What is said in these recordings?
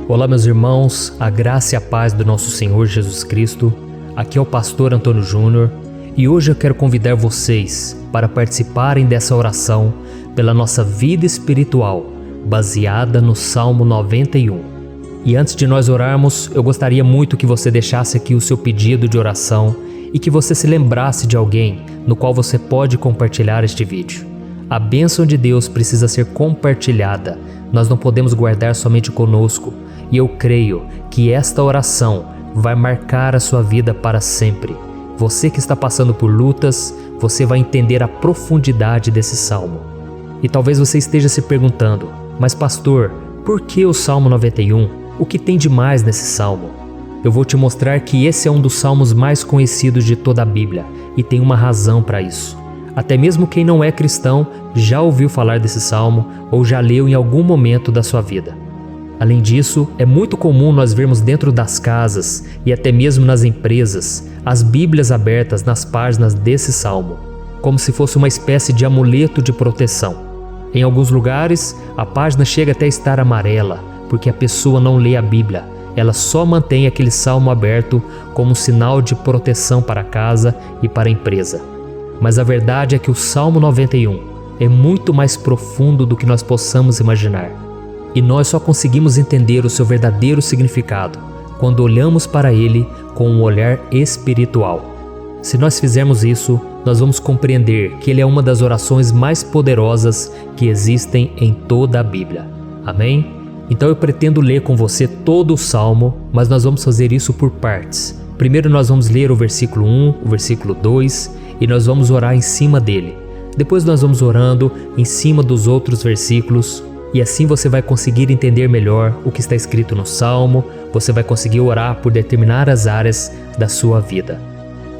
Olá, meus irmãos, a graça e a paz do nosso Senhor Jesus Cristo. Aqui é o pastor Antônio Júnior e hoje eu quero convidar vocês para participarem dessa oração pela nossa vida espiritual, baseada no Salmo 91. E antes de nós orarmos, eu gostaria muito que você deixasse aqui o seu pedido de oração e que você se lembrasse de alguém no qual você pode compartilhar este vídeo. A bênção de Deus precisa ser compartilhada, nós não podemos guardar somente conosco. E eu creio que esta oração vai marcar a sua vida para sempre. Você que está passando por lutas, você vai entender a profundidade desse salmo. E talvez você esteja se perguntando, mas pastor, por que o Salmo 91? O que tem de mais nesse salmo? Eu vou te mostrar que esse é um dos salmos mais conhecidos de toda a Bíblia e tem uma razão para isso. Até mesmo quem não é cristão já ouviu falar desse salmo ou já leu em algum momento da sua vida. Além disso, é muito comum nós vermos dentro das casas e até mesmo nas empresas as Bíblias abertas nas páginas desse salmo, como se fosse uma espécie de amuleto de proteção. Em alguns lugares, a página chega até a estar amarela, porque a pessoa não lê a Bíblia, ela só mantém aquele salmo aberto como um sinal de proteção para a casa e para a empresa. Mas a verdade é que o Salmo 91 é muito mais profundo do que nós possamos imaginar. E nós só conseguimos entender o seu verdadeiro significado quando olhamos para ele com um olhar espiritual. Se nós fizermos isso, nós vamos compreender que ele é uma das orações mais poderosas que existem em toda a Bíblia. Amém? Então eu pretendo ler com você todo o Salmo, mas nós vamos fazer isso por partes. Primeiro nós vamos ler o versículo 1, o versículo 2 e nós vamos orar em cima dele. Depois nós vamos orando em cima dos outros versículos. E assim você vai conseguir entender melhor o que está escrito no Salmo, você vai conseguir orar por determinadas áreas da sua vida.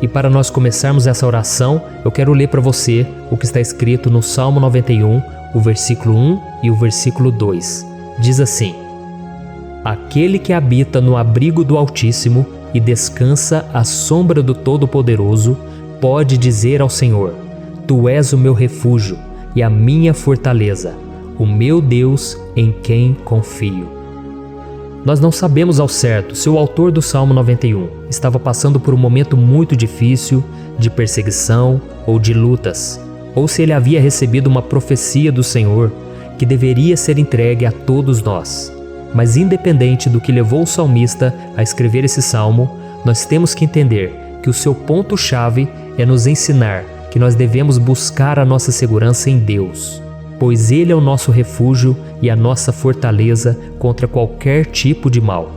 E para nós começarmos essa oração, eu quero ler para você o que está escrito no Salmo 91, o versículo 1 e o versículo 2. Diz assim: Aquele que habita no abrigo do Altíssimo e descansa à sombra do Todo-Poderoso, pode dizer ao Senhor: Tu és o meu refúgio e a minha fortaleza, o meu Deus em quem confio. Nós não sabemos ao certo se o autor do Salmo 91 estava passando por um momento muito difícil, de perseguição ou de lutas, ou se ele havia recebido uma profecia do Senhor que deveria ser entregue a todos nós. Mas independente do que levou o salmista a escrever esse salmo, nós temos que entender que o seu ponto-chave é nos ensinar que nós devemos buscar a nossa segurança em Deus, pois Ele é o nosso refúgio e a nossa fortaleza contra qualquer tipo de mal.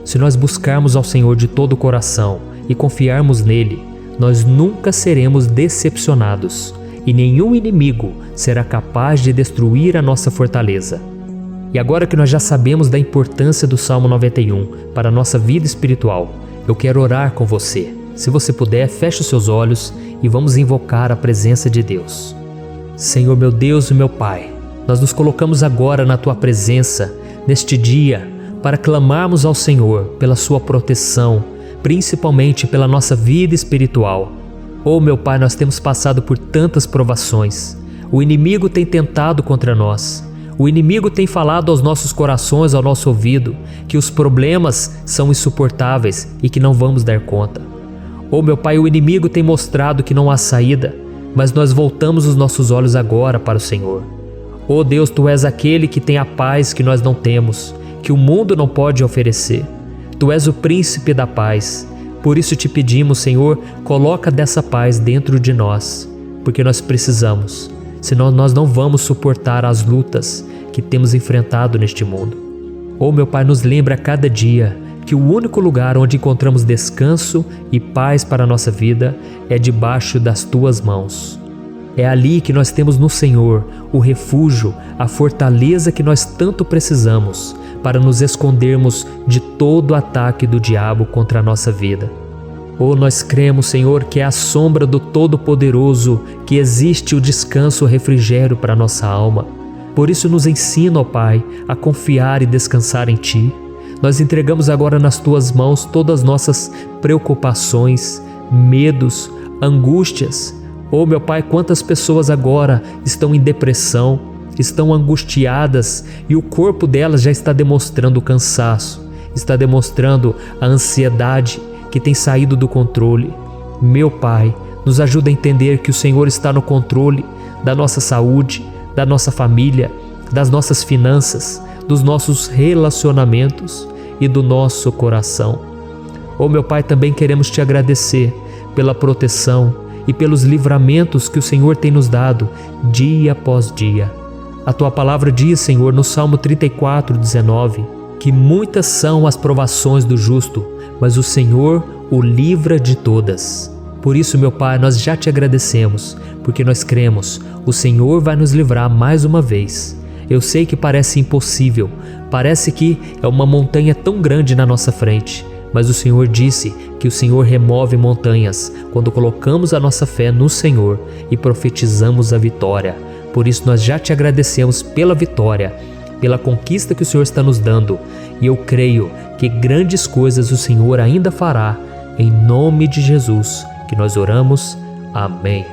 Se nós buscarmos ao Senhor de todo o coração e confiarmos nele, nós nunca seremos decepcionados e nenhum inimigo será capaz de destruir a nossa fortaleza. E agora que nós já sabemos da importância do Salmo 91 para a nossa vida espiritual, eu quero orar com você. Se você puder, feche os seus olhos e vamos invocar a presença de Deus. Senhor meu Deus e meu Pai, nós nos colocamos agora na Tua presença, neste dia, para clamarmos ao Senhor pela Sua proteção, principalmente pela nossa vida espiritual. Oh meu Pai, nós temos passado por tantas provações. O inimigo tem tentado contra nós. O inimigo tem falado aos nossos corações, ao nosso ouvido, que os problemas são insuportáveis e que não vamos dar conta. Oh meu Pai, o inimigo tem mostrado que não há saída. Mas nós voltamos os nossos olhos agora para o Senhor. Oh Deus, Tu és aquele que tem a paz que nós não temos, que o mundo não pode oferecer. Tu és o príncipe da paz. Por isso te pedimos, Senhor, coloca dessa paz dentro de nós, porque nós precisamos, senão nós não vamos suportar as lutas que temos enfrentado neste mundo. Oh meu Pai, nos lembra a cada dia que o único lugar onde encontramos descanso e paz para a nossa vida é debaixo das Tuas mãos. É ali que nós temos no Senhor o refúgio, a fortaleza que nós tanto precisamos para nos escondermos de todo ataque do diabo contra a nossa vida. Oh, nós cremos, Senhor, que é à sombra do Todo-Poderoso que existe o descanso, o refrigério para a nossa alma. Por isso nos ensina, ó Pai, a confiar e descansar em Ti. Nós entregamos agora nas Tuas mãos todas as nossas preocupações, medos, angústias. Oh meu Pai, quantas pessoas agora estão em depressão, estão angustiadas e o corpo delas já está demonstrando o cansaço, está demonstrando a ansiedade que tem saído do controle. Meu Pai, nos ajuda a entender que o Senhor está no controle da nossa saúde, da nossa família, das nossas finanças, dos nossos relacionamentos e do nosso coração. Oh, meu Pai, também queremos Te agradecer pela proteção e pelos livramentos que o Senhor tem nos dado dia após dia. A Tua palavra diz, Senhor, no Salmo 34:19, que muitas são as provações do justo, mas o Senhor o livra de todas. Por isso, meu Pai, nós já Te agradecemos, porque nós cremos, o Senhor vai nos livrar mais uma vez. Eu sei que parece impossível, parece que é uma montanha tão grande na nossa frente, mas o Senhor disse que o Senhor remove montanhas quando colocamos a nossa fé no Senhor e profetizamos a vitória. Por isso nós já Te agradecemos pela vitória, pela conquista que o Senhor está nos dando, e eu creio que grandes coisas o Senhor ainda fará. Em nome de Jesus que nós oramos. Amém.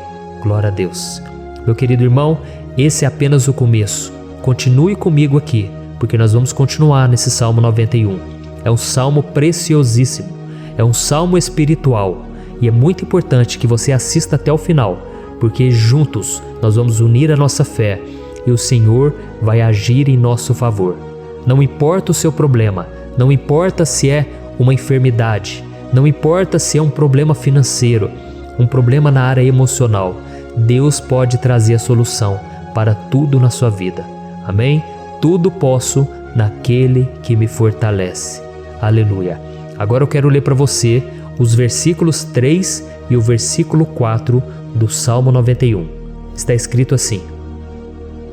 Glória a Deus. Meu querido irmão, esse é apenas o começo. Continue comigo aqui, porque nós vamos continuar nesse Salmo 91. É um salmo preciosíssimo, é um salmo espiritual, e é muito importante que você assista até o final, porque juntos nós vamos unir a nossa fé e o Senhor vai agir em nosso favor. Não importa o seu problema, não importa se é uma enfermidade, não importa se é um problema financeiro, um problema na área emocional, Deus pode trazer a solução para tudo na sua vida. Amém? Tudo posso naquele que me fortalece. Aleluia. Agora eu quero ler para você os versículos 3 e o versículo 4 do Salmo 91. Está escrito assim: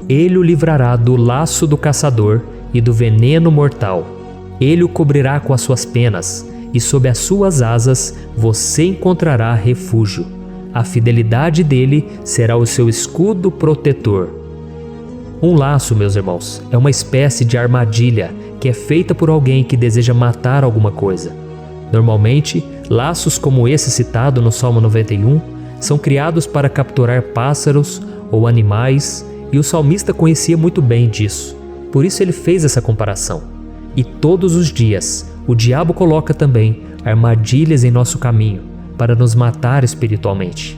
Ele o livrará do laço do caçador e do veneno mortal. Ele o cobrirá com as suas penas, e sob as suas asas você encontrará refúgio. A fidelidade dele será o seu escudo protetor. Um laço, meus irmãos, é uma espécie de armadilha que é feita por alguém que deseja matar alguma coisa. Normalmente, laços como esse citado no Salmo 91 são criados para capturar pássaros ou animais, e o salmista conhecia muito bem disso. Por isso ele fez essa comparação. E todos os dias, o diabo coloca também armadilhas em nosso caminho para nos matar espiritualmente.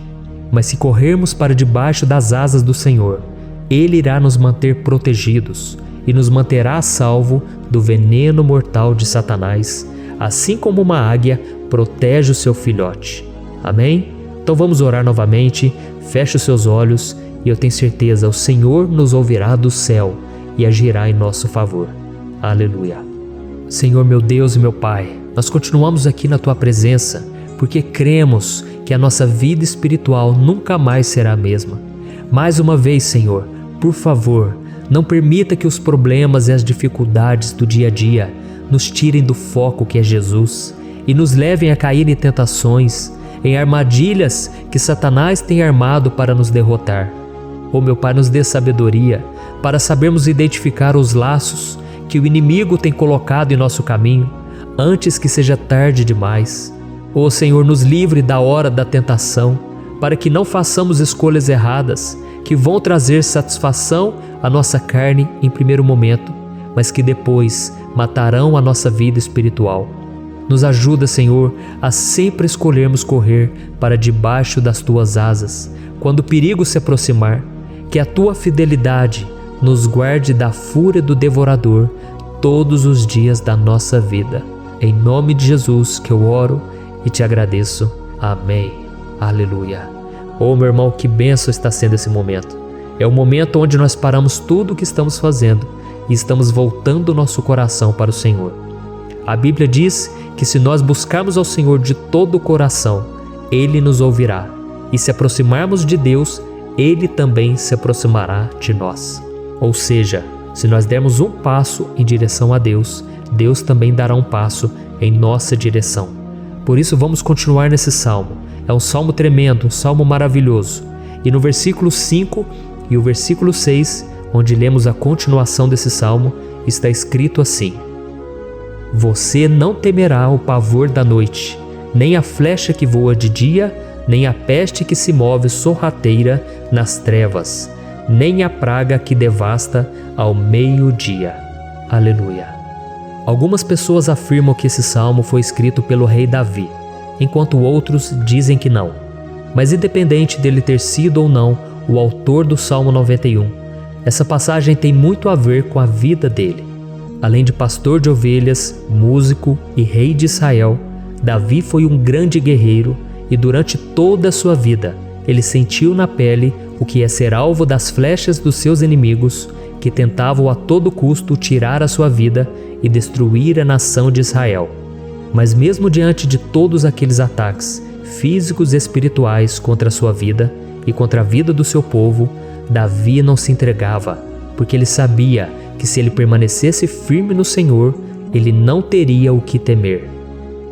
Mas se corrermos para debaixo das asas do Senhor, Ele irá nos manter protegidos e nos manterá a salvo do veneno mortal de Satanás, assim como uma águia protege o seu filhote. Amém? Então vamos orar novamente, feche os seus olhos e eu tenho certeza, o Senhor nos ouvirá do céu e agirá em nosso favor. Aleluia. Senhor, meu Deus e meu Pai, nós continuamos aqui na Tua presença porque cremos que a nossa vida espiritual nunca mais será a mesma. Mais uma vez, Senhor, por favor, não permita que os problemas e as dificuldades do dia a dia nos tirem do foco que é Jesus e nos levem a cair em tentações, em armadilhas que Satanás tem armado para nos derrotar. Oh, meu Pai, nos dê sabedoria para sabermos identificar os laços que o inimigo tem colocado em nosso caminho antes que seja tarde demais. Oh, Senhor, nos livre da hora da tentação, para que não façamos escolhas erradas que vão trazer satisfação à nossa carne em primeiro momento, mas que depois matarão a nossa vida espiritual. Nos ajuda, Senhor, a sempre escolhermos correr para debaixo das Tuas asas, quando o perigo se aproximar, que a Tua fidelidade nos guarde da fúria do devorador todos os dias da nossa vida. Em nome de Jesus que eu oro e Te agradeço. Amém. Aleluia. Oh, meu irmão, que bênção está sendo esse momento. É o momento onde nós paramos tudo o que estamos fazendo e estamos voltando o nosso coração para o Senhor. A Bíblia diz que se nós buscarmos ao Senhor de todo o coração, Ele nos ouvirá. E se aproximarmos de Deus, Ele também se aproximará de nós. Ou seja, se nós dermos um passo em direção a Deus, Deus também dará um passo em nossa direção. Por isso vamos continuar nesse salmo. É um salmo tremendo, um salmo maravilhoso. E no versículo 5 e o versículo 6, onde lemos a continuação desse salmo, está escrito assim: Você não temerá o pavor da noite, nem a flecha que voa de dia, nem a peste que se move sorrateira nas trevas. nem a praga que devasta ao meio-dia. Aleluia. Algumas pessoas afirmam que esse salmo foi escrito pelo rei Davi, enquanto outros dizem que não. Mas independente dele ter sido ou não o autor do Salmo 91, essa passagem tem muito a ver com a vida dele. Além de pastor de ovelhas, músico e rei de Israel, Davi foi um grande guerreiro e durante toda a sua vida ele sentiu na pele o que é ser alvo das flechas dos seus inimigos que tentavam a todo custo tirar a sua vida e destruir a nação de Israel. Mas mesmo diante de todos aqueles ataques físicos e espirituais contra a sua vida e contra a vida do seu povo, Davi não se entregava, porque ele sabia que se ele permanecesse firme no Senhor, ele não teria o que temer.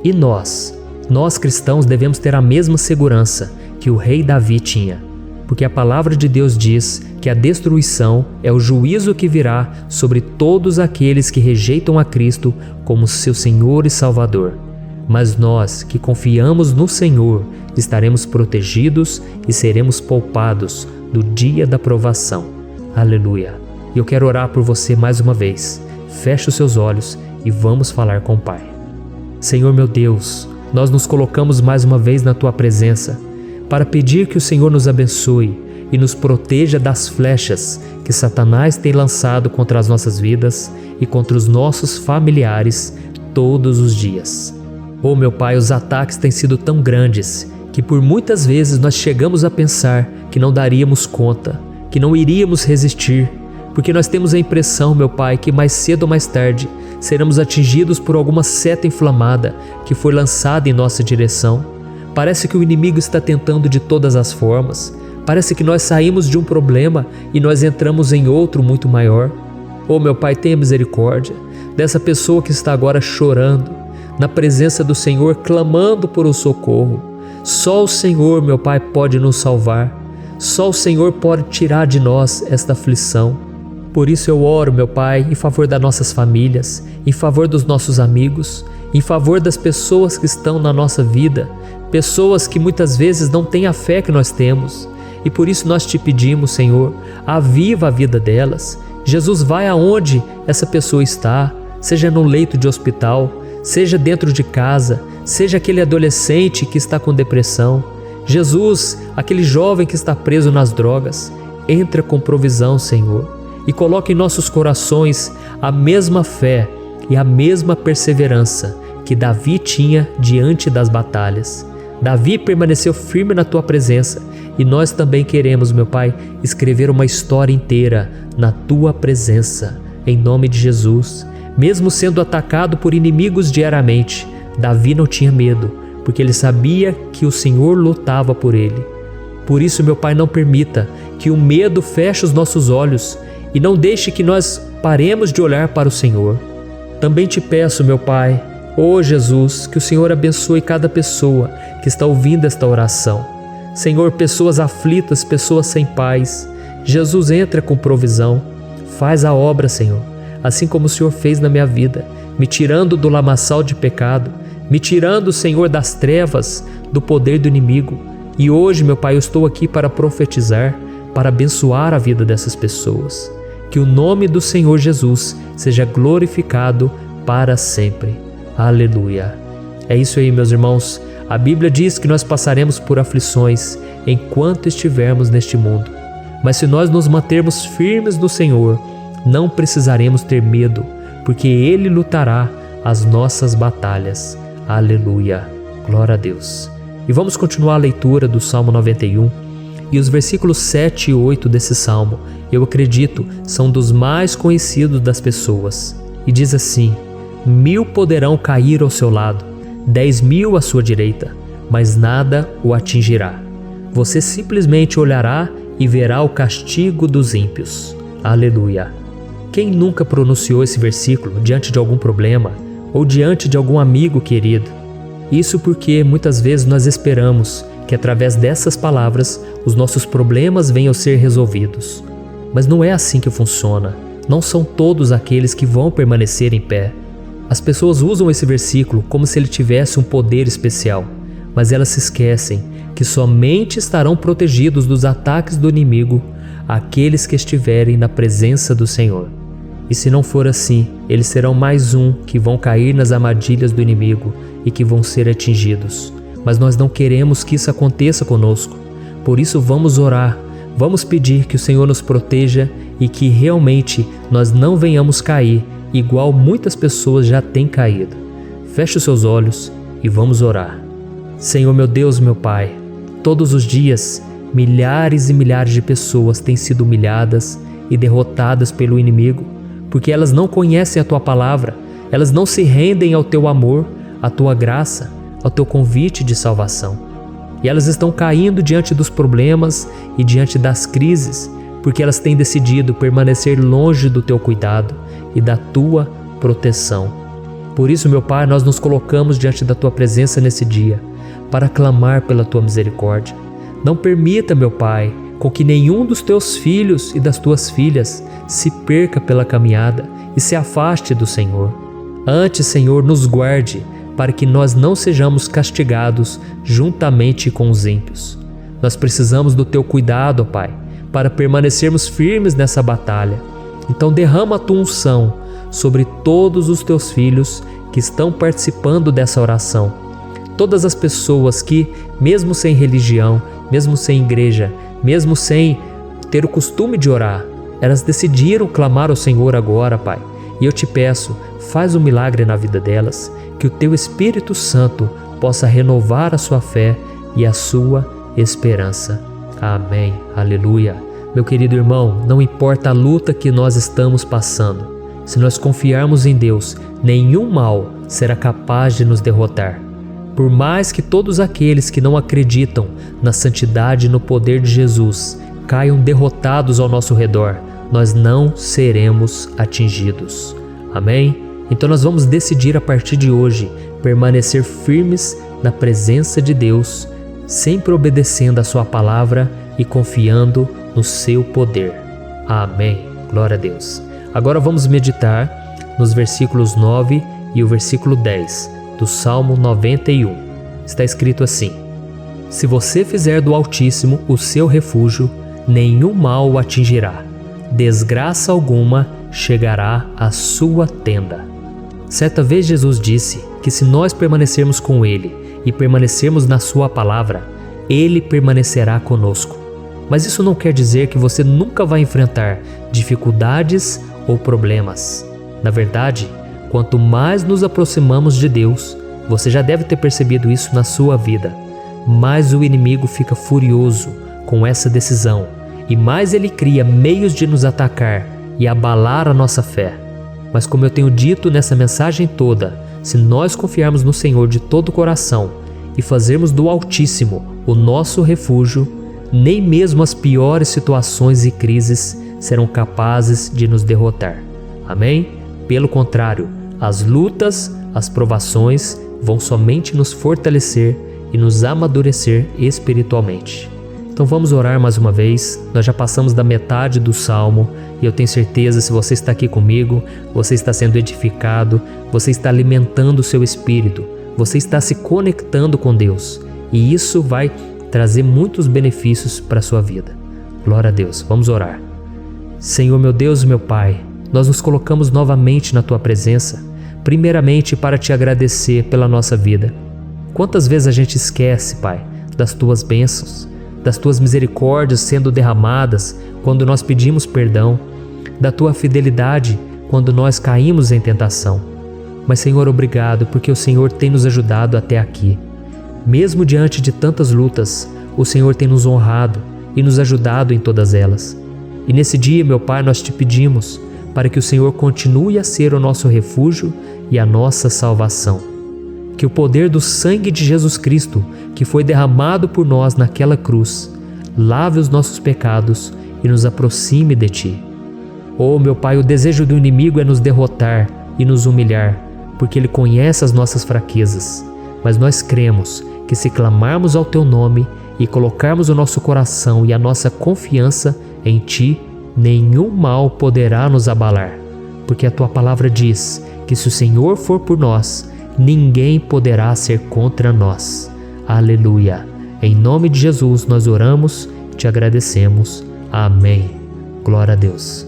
E nós cristãos devemos ter a mesma segurança que o rei Davi tinha, porque a palavra de Deus diz que a destruição é o juízo que virá sobre todos aqueles que rejeitam a Cristo como seu Senhor e Salvador. Mas nós que confiamos no Senhor estaremos protegidos e seremos poupados do dia da provação. Aleluia! E eu quero orar por você mais uma vez. Feche os seus olhos e vamos falar com o Pai. Senhor meu Deus, nós nos colocamos mais uma vez na Tua presença para pedir que o Senhor nos abençoe e nos proteja das flechas que Satanás tem lançado contra as nossas vidas e contra os nossos familiares todos os dias. Oh meu Pai, os ataques têm sido tão grandes que por muitas vezes nós chegamos a pensar que não daríamos conta, que não iríamos resistir, porque nós temos a impressão, meu Pai, que mais cedo ou mais tarde seremos atingidos por alguma seta inflamada que foi lançada em nossa direção. Parece que o inimigo está tentando de todas as formas. Parece que nós saímos de um problema e nós entramos em outro muito maior. Oh meu Pai, tenha misericórdia dessa pessoa que está agora chorando, na presença do Senhor, clamando por um socorro. Só o Senhor, meu Pai, pode nos salvar. Só o Senhor pode tirar de nós esta aflição. Por isso eu oro, meu Pai, em favor das nossas famílias, em favor dos nossos amigos, em favor das pessoas que estão na nossa vida, pessoas que muitas vezes não têm a fé que nós temos. E por isso nós te pedimos, Senhor, aviva a vida delas. Jesus, vai aonde essa pessoa está, seja no leito de hospital, seja dentro de casa, seja aquele adolescente que está com depressão. Jesus, aquele jovem que está preso nas drogas, entra com provisão, Senhor, e coloca em nossos corações a mesma fé e a mesma perseverança que Davi tinha diante das batalhas. Davi permaneceu firme na Tua presença e nós também queremos, meu Pai, escrever uma história inteira na Tua presença, em nome de Jesus. Mesmo sendo atacado por inimigos diariamente, Davi não tinha medo, porque ele sabia que o Senhor lutava por ele. Por isso, meu Pai, não permita que o medo feche os nossos olhos e não deixe que nós paremos de olhar para o Senhor. Também te peço, meu Pai, ó Jesus, que o Senhor abençoe cada pessoa que está ouvindo esta oração. Senhor, pessoas aflitas, pessoas sem paz. Jesus, entra com provisão. Faz a obra, Senhor, assim como o Senhor fez na minha vida, me tirando do lamaçal de pecado, me tirando, Senhor, das trevas, do poder do inimigo. E hoje, meu Pai, eu estou aqui para profetizar, para abençoar a vida dessas pessoas. Que o nome do Senhor Jesus seja glorificado para sempre. Aleluia. É isso aí, meus irmãos. A Bíblia diz que nós passaremos por aflições enquanto estivermos neste mundo. Mas se nós nos mantermos firmes no Senhor, não precisaremos ter medo, porque Ele lutará as nossas batalhas. Aleluia. Glória a Deus. E vamos continuar a leitura do Salmo 91. E os versículos 7 e 8 desse Salmo, eu acredito, são dos mais conhecidos das pessoas. E diz assim: 1000 poderão cair ao seu lado, 10.000 à sua direita, mas nada o atingirá. Você simplesmente olhará e verá o castigo dos ímpios. Aleluia. Quem nunca pronunciou esse versículo diante de algum problema ou diante de algum amigo querido? Isso porque muitas vezes nós esperamos que através dessas palavras os nossos problemas venham a ser resolvidos. Mas não é assim que funciona. Não são todos aqueles que vão permanecer em pé. As pessoas usam esse versículo como se ele tivesse um poder especial, mas elas se esquecem que somente estarão protegidos dos ataques do inimigo àqueles que estiverem na presença do Senhor. E se não for assim, eles serão mais um que vão cair nas armadilhas do inimigo e que vão ser atingidos. Mas nós não queremos que isso aconteça conosco. Por isso vamos orar, vamos pedir que o Senhor nos proteja e que realmente nós não venhamos cair igual muitas pessoas já têm caído. Feche os seus olhos e vamos orar. Senhor meu Deus, meu Pai, todos os dias milhares e milhares de pessoas têm sido humilhadas e derrotadas pelo inimigo, porque elas não conhecem a Tua palavra, elas não se rendem ao Teu amor, à Tua graça, ao Teu convite de salvação. E elas estão caindo diante dos problemas e diante das crises, porque elas têm decidido permanecer longe do Teu cuidado e da Tua proteção. Por isso, meu Pai, nós nos colocamos diante da Tua presença nesse dia, para clamar pela Tua misericórdia. Não permita, meu Pai, com que nenhum dos Teus filhos e das Tuas filhas se perca pela caminhada e se afaste do Senhor. Antes, Senhor, nos guarde, para que nós não sejamos castigados juntamente com os ímpios. Nós precisamos do Teu cuidado, ó Pai, para permanecermos firmes nessa batalha. Então derrama a Tua unção sobre todos os Teus filhos que estão participando dessa oração. Todas as pessoas que, mesmo sem religião, mesmo sem igreja, mesmo sem ter o costume de orar, elas decidiram clamar ao Senhor agora, Pai. E eu te peço, faz um milagre na vida delas, que o Teu Espírito Santo possa renovar a sua fé e a sua esperança. Amém. Aleluia. Meu querido irmão, não importa a luta que nós estamos passando, se nós confiarmos em Deus, nenhum mal será capaz de nos derrotar. Por mais que todos aqueles que não acreditam na santidade e no poder de Jesus caiam derrotados ao nosso redor, nós não seremos atingidos. Amém? Então nós vamos decidir a partir de hoje permanecer firmes na presença de Deus, sempre obedecendo a Sua palavra e confiando no Seu poder. Amém. Glória a Deus. Agora vamos meditar nos versículos 9 e o versículo 10 do Salmo 91. Está escrito assim: Se você fizer do Altíssimo o seu refúgio, nenhum mal o atingirá, desgraça alguma chegará à sua tenda. Certa vez Jesus disse que se nós permanecermos com Ele e permanecermos na Sua palavra, Ele permanecerá conosco. Mas isso não quer dizer que você nunca vai enfrentar dificuldades ou problemas. Na verdade, quanto mais nos aproximamos de Deus, você já deve ter percebido isso na sua vida, mais o inimigo fica furioso com essa decisão e mais ele cria meios de nos atacar e abalar a nossa fé. Mas como eu tenho dito nessa mensagem toda, se nós confiarmos no Senhor de todo o coração e fazermos do Altíssimo o nosso refúgio, nem mesmo as piores situações e crises serão capazes de nos derrotar. Amém? Pelo contrário, as lutas, as provações vão somente nos fortalecer e nos amadurecer espiritualmente. Então vamos orar mais uma vez. Nós já passamos da metade do Salmo e eu tenho certeza, se você está aqui comigo, você está sendo edificado, você está alimentando o seu espírito, você está se conectando com Deus e isso vai trazer muitos benefícios para a sua vida. Glória a Deus. Vamos orar. Senhor meu Deus e meu Pai, nós nos colocamos novamente na Tua presença, primeiramente para Te agradecer pela nossa vida. Quantas vezes a gente esquece, Pai, das Tuas bênçãos, das Tuas misericórdias sendo derramadas quando nós pedimos perdão, da Tua fidelidade quando nós caímos em tentação. Mas, Senhor, obrigado, porque o Senhor tem nos ajudado até aqui. Mesmo diante de tantas lutas, o Senhor tem nos honrado e nos ajudado em todas elas. E nesse dia, meu Pai, nós Te pedimos para que o Senhor continue a ser o nosso refúgio e a nossa salvação. Que o poder do sangue de Jesus Cristo, que foi derramado por nós naquela cruz, lave os nossos pecados e nos aproxime de Ti. Oh, meu Pai, o desejo do inimigo é nos derrotar e nos humilhar, porque ele conhece as nossas fraquezas. Mas nós cremos que se clamarmos ao Teu nome e colocarmos o nosso coração e a nossa confiança em Ti, nenhum mal poderá nos abalar, porque a Tua palavra diz que se o Senhor for por nós, ninguém poderá ser contra nós. Aleluia! Em nome de Jesus nós oramos, Te agradecemos. Amém. Glória a Deus.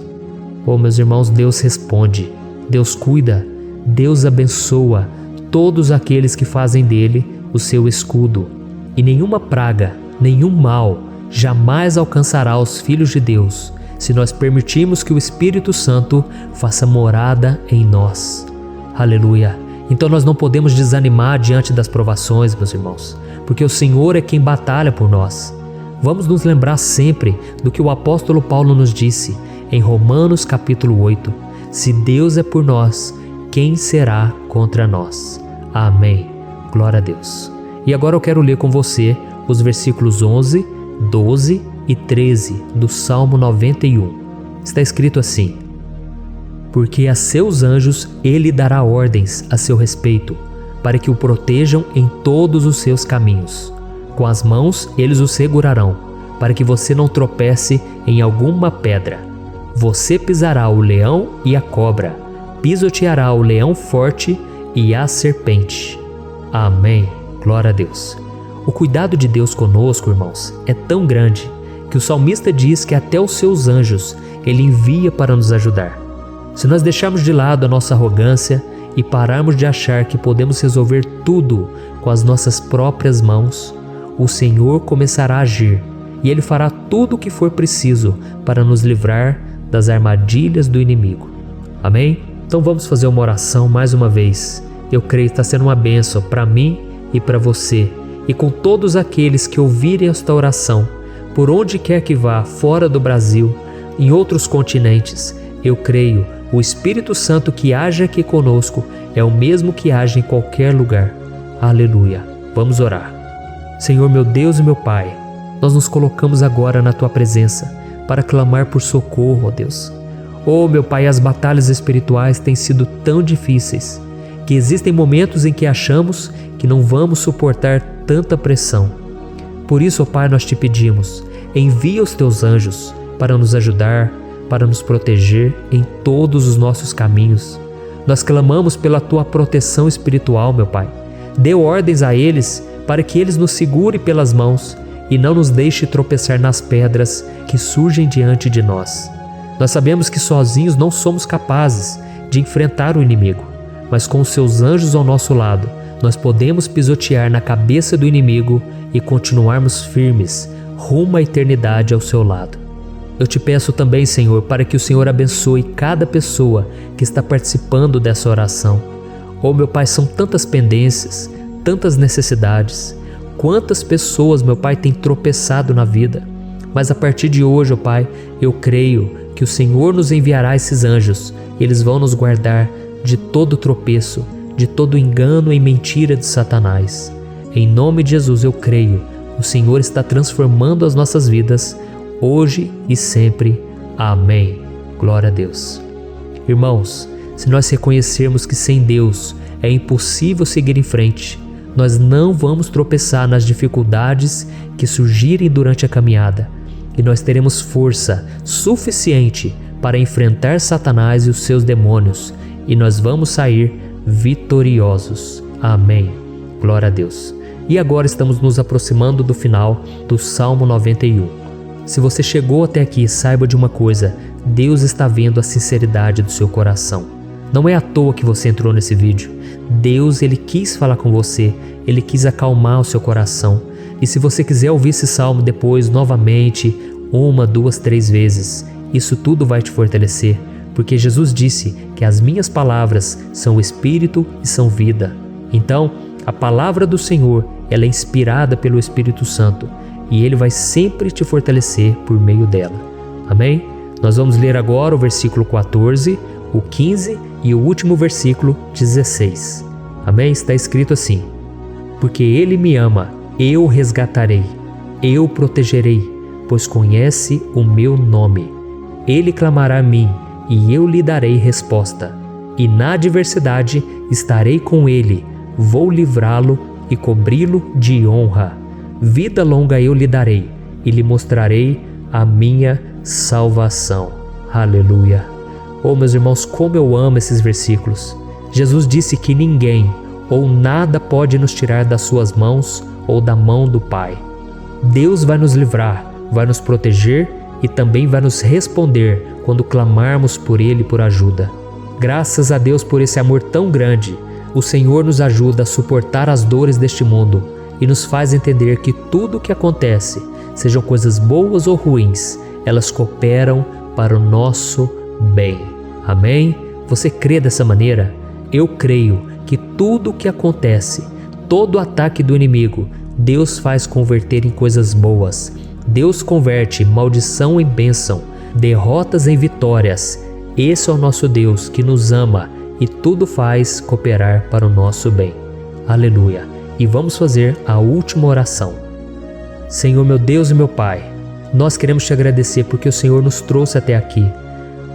Oh, meus irmãos, Deus responde, Deus cuida, Deus abençoa todos aqueles que fazem dele o seu escudo. E nenhuma praga, nenhum mal jamais alcançará os filhos de Deus, se nós permitirmos que o Espírito Santo faça morada em nós. Aleluia! Então nós não podemos desanimar diante das provações, meus irmãos, porque o Senhor é quem batalha por nós. Vamos nos lembrar sempre do que o apóstolo Paulo nos disse em Romanos capítulo 8. Se Deus é por nós, quem será contra nós? Amém. Glória a Deus. E agora eu quero ler com você os versículos 11, 12 e 13 do Salmo 91. Está escrito assim: porque a seus anjos ele dará ordens a seu respeito, para que o protejam em todos os seus caminhos. Com as mãos eles o segurarão, para que você não tropece em alguma pedra. Você pisará o leão e a cobra, pisoteará o leão forte e a serpente. Amém. Glória a Deus. O cuidado de Deus conosco, irmãos, é tão grande que o salmista diz que até os seus anjos ele envia para nos ajudar. Se nós deixarmos de lado a nossa arrogância e pararmos de achar que podemos resolver tudo com as nossas próprias mãos, o Senhor começará a agir e Ele fará tudo o que for preciso para nos livrar das armadilhas do inimigo. Amém? Então vamos fazer uma oração mais uma vez. Eu creio que está sendo uma bênção para mim e para você, e com todos aqueles que ouvirem esta oração, por onde quer que vá, fora do Brasil, em outros continentes. Eu creio, o Espírito Santo que age aqui conosco é o mesmo que age em qualquer lugar. Aleluia. Vamos orar. Senhor, meu Deus e meu Pai, nós nos colocamos agora na Tua presença para clamar por socorro, ó Deus. Oh, meu Pai, as batalhas espirituais têm sido tão difíceis que existem momentos em que achamos que não vamos suportar tanta pressão. Por isso, ó Pai, nós te pedimos, envia os Teus anjos para nos ajudar, para nos proteger em todos os nossos caminhos. Nós clamamos pela Tua proteção espiritual, meu Pai. Dê ordens a eles para que eles nos segurem pelas mãos e não nos deixe tropeçar nas pedras que surgem diante de nós. Nós sabemos que sozinhos não somos capazes de enfrentar o inimigo, mas com os Seus anjos ao nosso lado, nós podemos pisotear na cabeça do inimigo e continuarmos firmes rumo à eternidade ao Seu lado. Eu te peço também, Senhor, para que o Senhor abençoe cada pessoa que está participando dessa oração. Oh, meu Pai, são tantas pendências, tantas necessidades. Quantas pessoas, meu Pai, têm tropeçado na vida. Mas a partir de hoje, oh Pai, eu creio que o Senhor nos enviará esses anjos. Eles vão nos guardar de todo tropeço, de todo engano e mentira de Satanás. Em nome de Jesus eu creio, o Senhor está transformando as nossas vidas, hoje e sempre. Amém. Glória a Deus. Irmãos, se nós reconhecermos que sem Deus é impossível seguir em frente, nós não vamos tropeçar nas dificuldades que surgirem durante a caminhada, e nós teremos força suficiente para enfrentar Satanás e os seus demônios, e nós vamos sair vitoriosos. Amém. Glória a Deus. E agora estamos nos aproximando do final do Salmo 91. Se você chegou até aqui, saiba de uma coisa: Deus está vendo a sinceridade do seu coração. Não é à toa que você entrou nesse vídeo. Deus, Ele quis falar com você, Ele quis acalmar o seu coração. E se você quiser ouvir esse salmo depois, novamente, 1, 2, 3 vezes, isso tudo vai te fortalecer, porque Jesus disse que as minhas palavras são espírito e são vida. Então, a palavra do Senhor, ela é inspirada pelo Espírito Santo, e Ele vai sempre te fortalecer por meio dela. Amém? Nós vamos ler agora o versículo 14, o 15 e o último versículo 16. Amém? Está escrito assim: porque Ele me ama, eu o resgatarei, eu o protegerei, pois conhece o meu nome. Ele clamará a mim, e eu lhe darei resposta. E na adversidade estarei com ele, vou livrá-lo e cobri-lo de honra. Vida longa eu lhe darei, e lhe mostrarei a minha salvação. Aleluia. Oh, meus irmãos, como eu amo esses versículos. Jesus disse que ninguém ou nada pode nos tirar das suas mãos ou da mão do Pai. Deus vai nos livrar, vai nos proteger e também vai nos responder quando clamarmos por Ele por ajuda. Graças a Deus por esse amor tão grande, o Senhor nos ajuda a suportar as dores deste mundo e nos faz entender que tudo o que acontece, sejam coisas boas ou ruins, elas cooperam para o nosso bem. Amém? Você crê dessa maneira? Eu creio que tudo o que acontece, todo ataque do inimigo, Deus faz converter em coisas boas. Deus converte maldição em bênção, derrotas em vitórias. Esse é o nosso Deus que nos ama e tudo faz cooperar para o nosso bem. Aleluia! E vamos fazer a última oração. Senhor, meu Deus e meu Pai, nós queremos te agradecer porque o Senhor nos trouxe até aqui.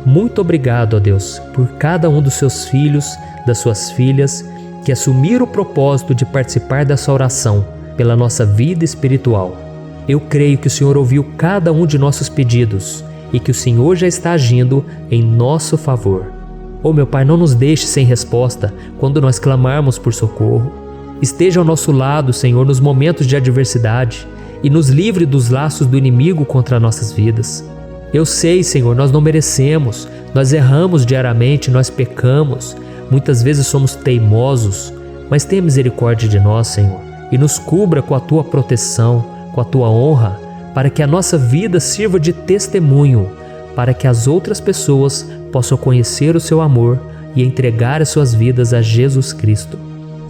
Muito obrigado, ó Deus, por cada um dos seus filhos, das suas filhas, que assumiram o propósito de participar dessa oração pela nossa vida espiritual. Eu creio que o Senhor ouviu cada um de nossos pedidos e que o Senhor já está agindo em nosso favor. Oh meu Pai, não nos deixe sem resposta quando nós clamarmos por socorro. Esteja ao nosso lado, Senhor, nos momentos de adversidade e nos livre dos laços do inimigo contra nossas vidas. Eu sei, Senhor, nós não merecemos, nós erramos diariamente, nós pecamos, muitas vezes somos teimosos, mas tenha misericórdia de nós, Senhor, e nos cubra com a Tua proteção, com a Tua honra, para que a nossa vida sirva de testemunho, para que as outras pessoas possam conhecer o Seu amor e entregar as suas vidas a Jesus Cristo.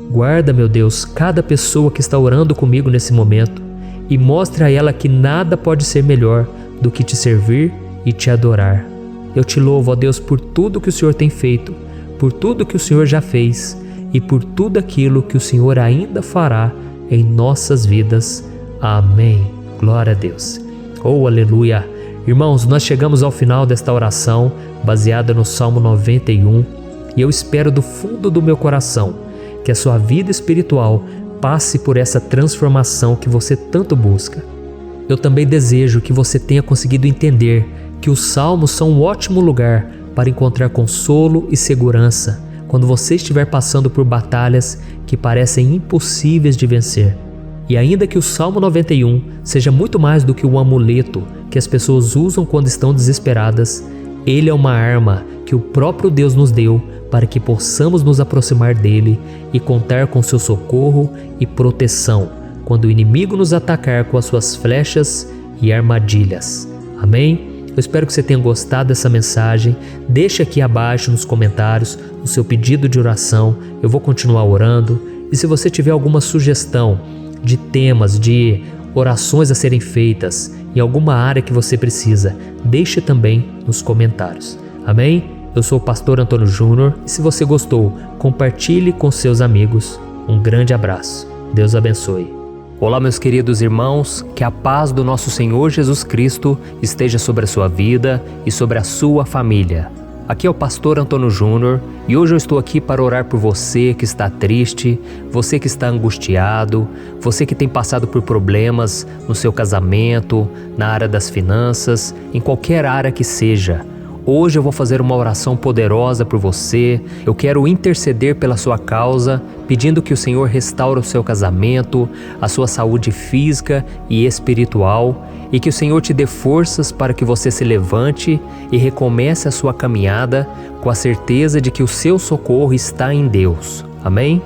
Guarda, meu Deus, cada pessoa que está orando comigo nesse momento e mostre a ela que nada pode ser melhor do que te servir e te adorar. Eu te louvo, ó Deus, por tudo que o Senhor tem feito, por tudo que o Senhor já fez e por tudo aquilo que o Senhor ainda fará em nossas vidas. Amém. Glória a Deus. Oh, aleluia. Irmãos, nós chegamos ao final desta oração baseada no Salmo 91 e eu espero do fundo do meu coração que a sua vida espiritual passe por essa transformação que você tanto busca. Eu também desejo que você tenha conseguido entender que os salmos são um ótimo lugar para encontrar consolo e segurança quando você estiver passando por batalhas que parecem impossíveis de vencer. E ainda que o Salmo 91 seja muito mais do que um amuleto que as pessoas usam quando estão desesperadas, ele é uma arma que o próprio Deus nos deu para que possamos nos aproximar dele e contar com seu socorro e proteção quando o inimigo nos atacar com as suas flechas e armadilhas. Amém? Eu espero que você tenha gostado dessa mensagem. Deixe aqui abaixo nos comentários o seu pedido de oração. Eu vou continuar orando. E se você tiver alguma sugestão de temas, de orações a serem feitas em alguma área que você precisa, deixe também nos comentários. Amém? Eu sou o pastor Antônio Júnior e se você gostou, compartilhe com seus amigos. Um grande abraço. Deus abençoe. Olá, meus queridos irmãos, que a paz do nosso Senhor Jesus Cristo esteja sobre a sua vida e sobre a sua família. Aqui é o pastor Antônio Júnior e hoje eu estou aqui para orar por você que está triste, você que está angustiado, você que tem passado por problemas no seu casamento, na área das finanças, em qualquer área que seja. Hoje eu vou fazer uma oração poderosa por você. Eu quero interceder pela sua causa, pedindo que o Senhor restaure o seu casamento, a sua saúde física e espiritual, e que o Senhor te dê forças para que você se levante e recomece a sua caminhada com a certeza de que o seu socorro está em Deus. Amém?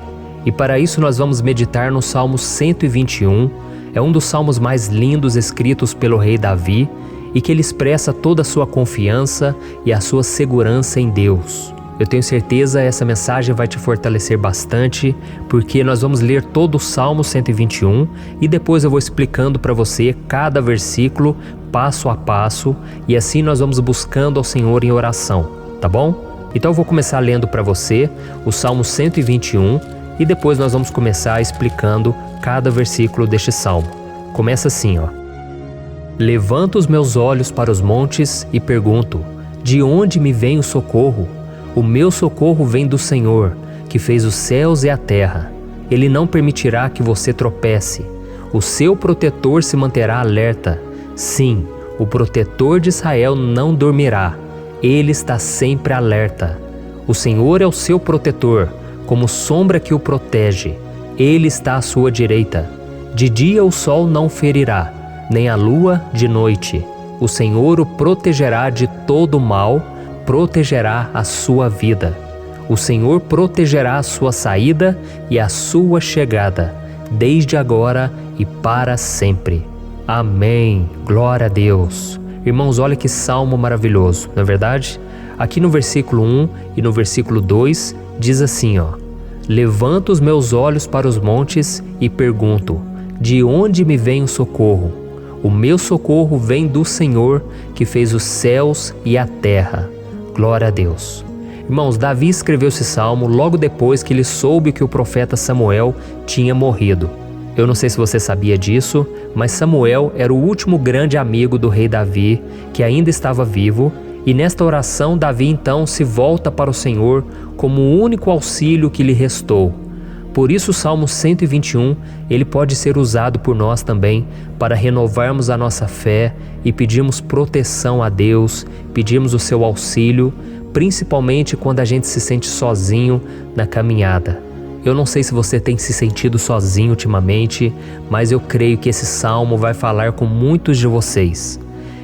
E para isso nós vamos meditar no Salmo 121. É um dos salmos mais lindos escritos pelo rei Davi, e que ele expressa toda a sua confiança e a sua segurança em Deus. Eu tenho certeza essa mensagem vai te fortalecer bastante, porque nós vamos ler todo o Salmo 121 e depois eu vou explicando para você cada versículo, passo a passo, e assim nós vamos buscando ao Senhor em oração, tá bom? Então eu vou começar lendo para você o Salmo 121 e depois nós vamos começar explicando cada versículo deste salmo. Começa assim, ó. Levanto os meus olhos para os montes e pergunto: de onde me vem o socorro? O meu socorro vem do Senhor, que fez os céus e a terra. Ele não permitirá que você tropece. O seu protetor se manterá alerta. Sim, o protetor de Israel não dormirá. Ele está sempre alerta. O Senhor é o seu protetor, como sombra que o protege. Ele está à sua direita. De dia o sol não ferirá, nem a lua de noite. O Senhor o protegerá de todo mal, protegerá a sua vida. O Senhor protegerá a sua saída e a sua chegada, desde agora e para sempre. Amém. Glória a Deus. Irmãos, olha que salmo maravilhoso, não é verdade? Aqui no versículo 1 e no versículo 2 diz assim, Levanto os meus olhos para os montes e pergunto, de onde me vem o socorro? O meu socorro vem do Senhor, que fez os céus e a terra. Glória a Deus. Irmãos, Davi escreveu esse salmo logo depois que ele soube que o profeta Samuel tinha morrido. Eu não sei se você sabia disso, mas Samuel era o último grande amigo do rei Davi, que ainda estava vivo, e nesta oração Davi então se volta para o Senhor como o único auxílio que lhe restou. Por isso o Salmo 121, ele pode ser usado por nós também para renovarmos a nossa fé e pedirmos proteção a Deus, pedirmos o seu auxílio, principalmente quando a gente se sente sozinho na caminhada. Eu não sei se você tem se sentido sozinho ultimamente, mas eu creio que esse salmo vai falar com muitos de vocês.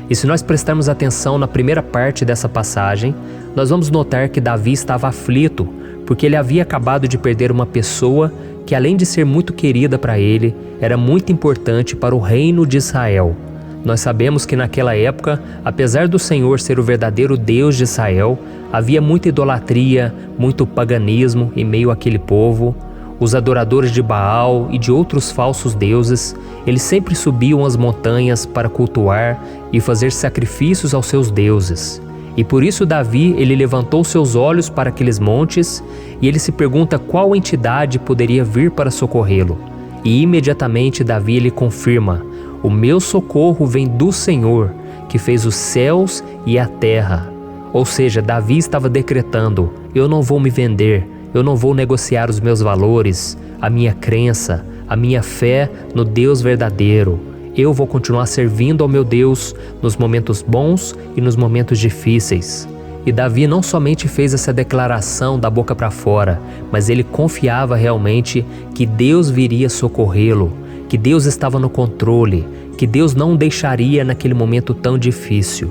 E se nós prestarmos atenção na primeira parte dessa passagem, nós vamos notar que Davi estava aflito, porque ele havia acabado de perder uma pessoa que, além de ser muito querida para ele, era muito importante para o reino de Israel. Nós sabemos que naquela época, apesar do Senhor ser o verdadeiro Deus de Israel, havia muita idolatria, muito paganismo em meio àquele povo. Os adoradores de Baal e de outros falsos deuses, eles sempre subiam as montanhas para cultuar e fazer sacrifícios aos seus deuses. E por isso Davi, ele levantou seus olhos para aqueles montes e ele se pergunta qual entidade poderia vir para socorrê-lo. E imediatamente Davi ele confirma: o meu socorro vem do Senhor, que fez os céus e a terra. Ou seja, Davi estava decretando: eu não vou me vender, eu não vou negociar os meus valores, a minha crença, a minha fé no Deus verdadeiro. Eu vou continuar servindo ao meu Deus nos momentos bons e nos momentos difíceis. E Davi não somente fez essa declaração da boca para fora, mas ele confiava realmente que Deus viria socorrê-lo, que Deus estava no controle, que Deus não o deixaria naquele momento tão difícil.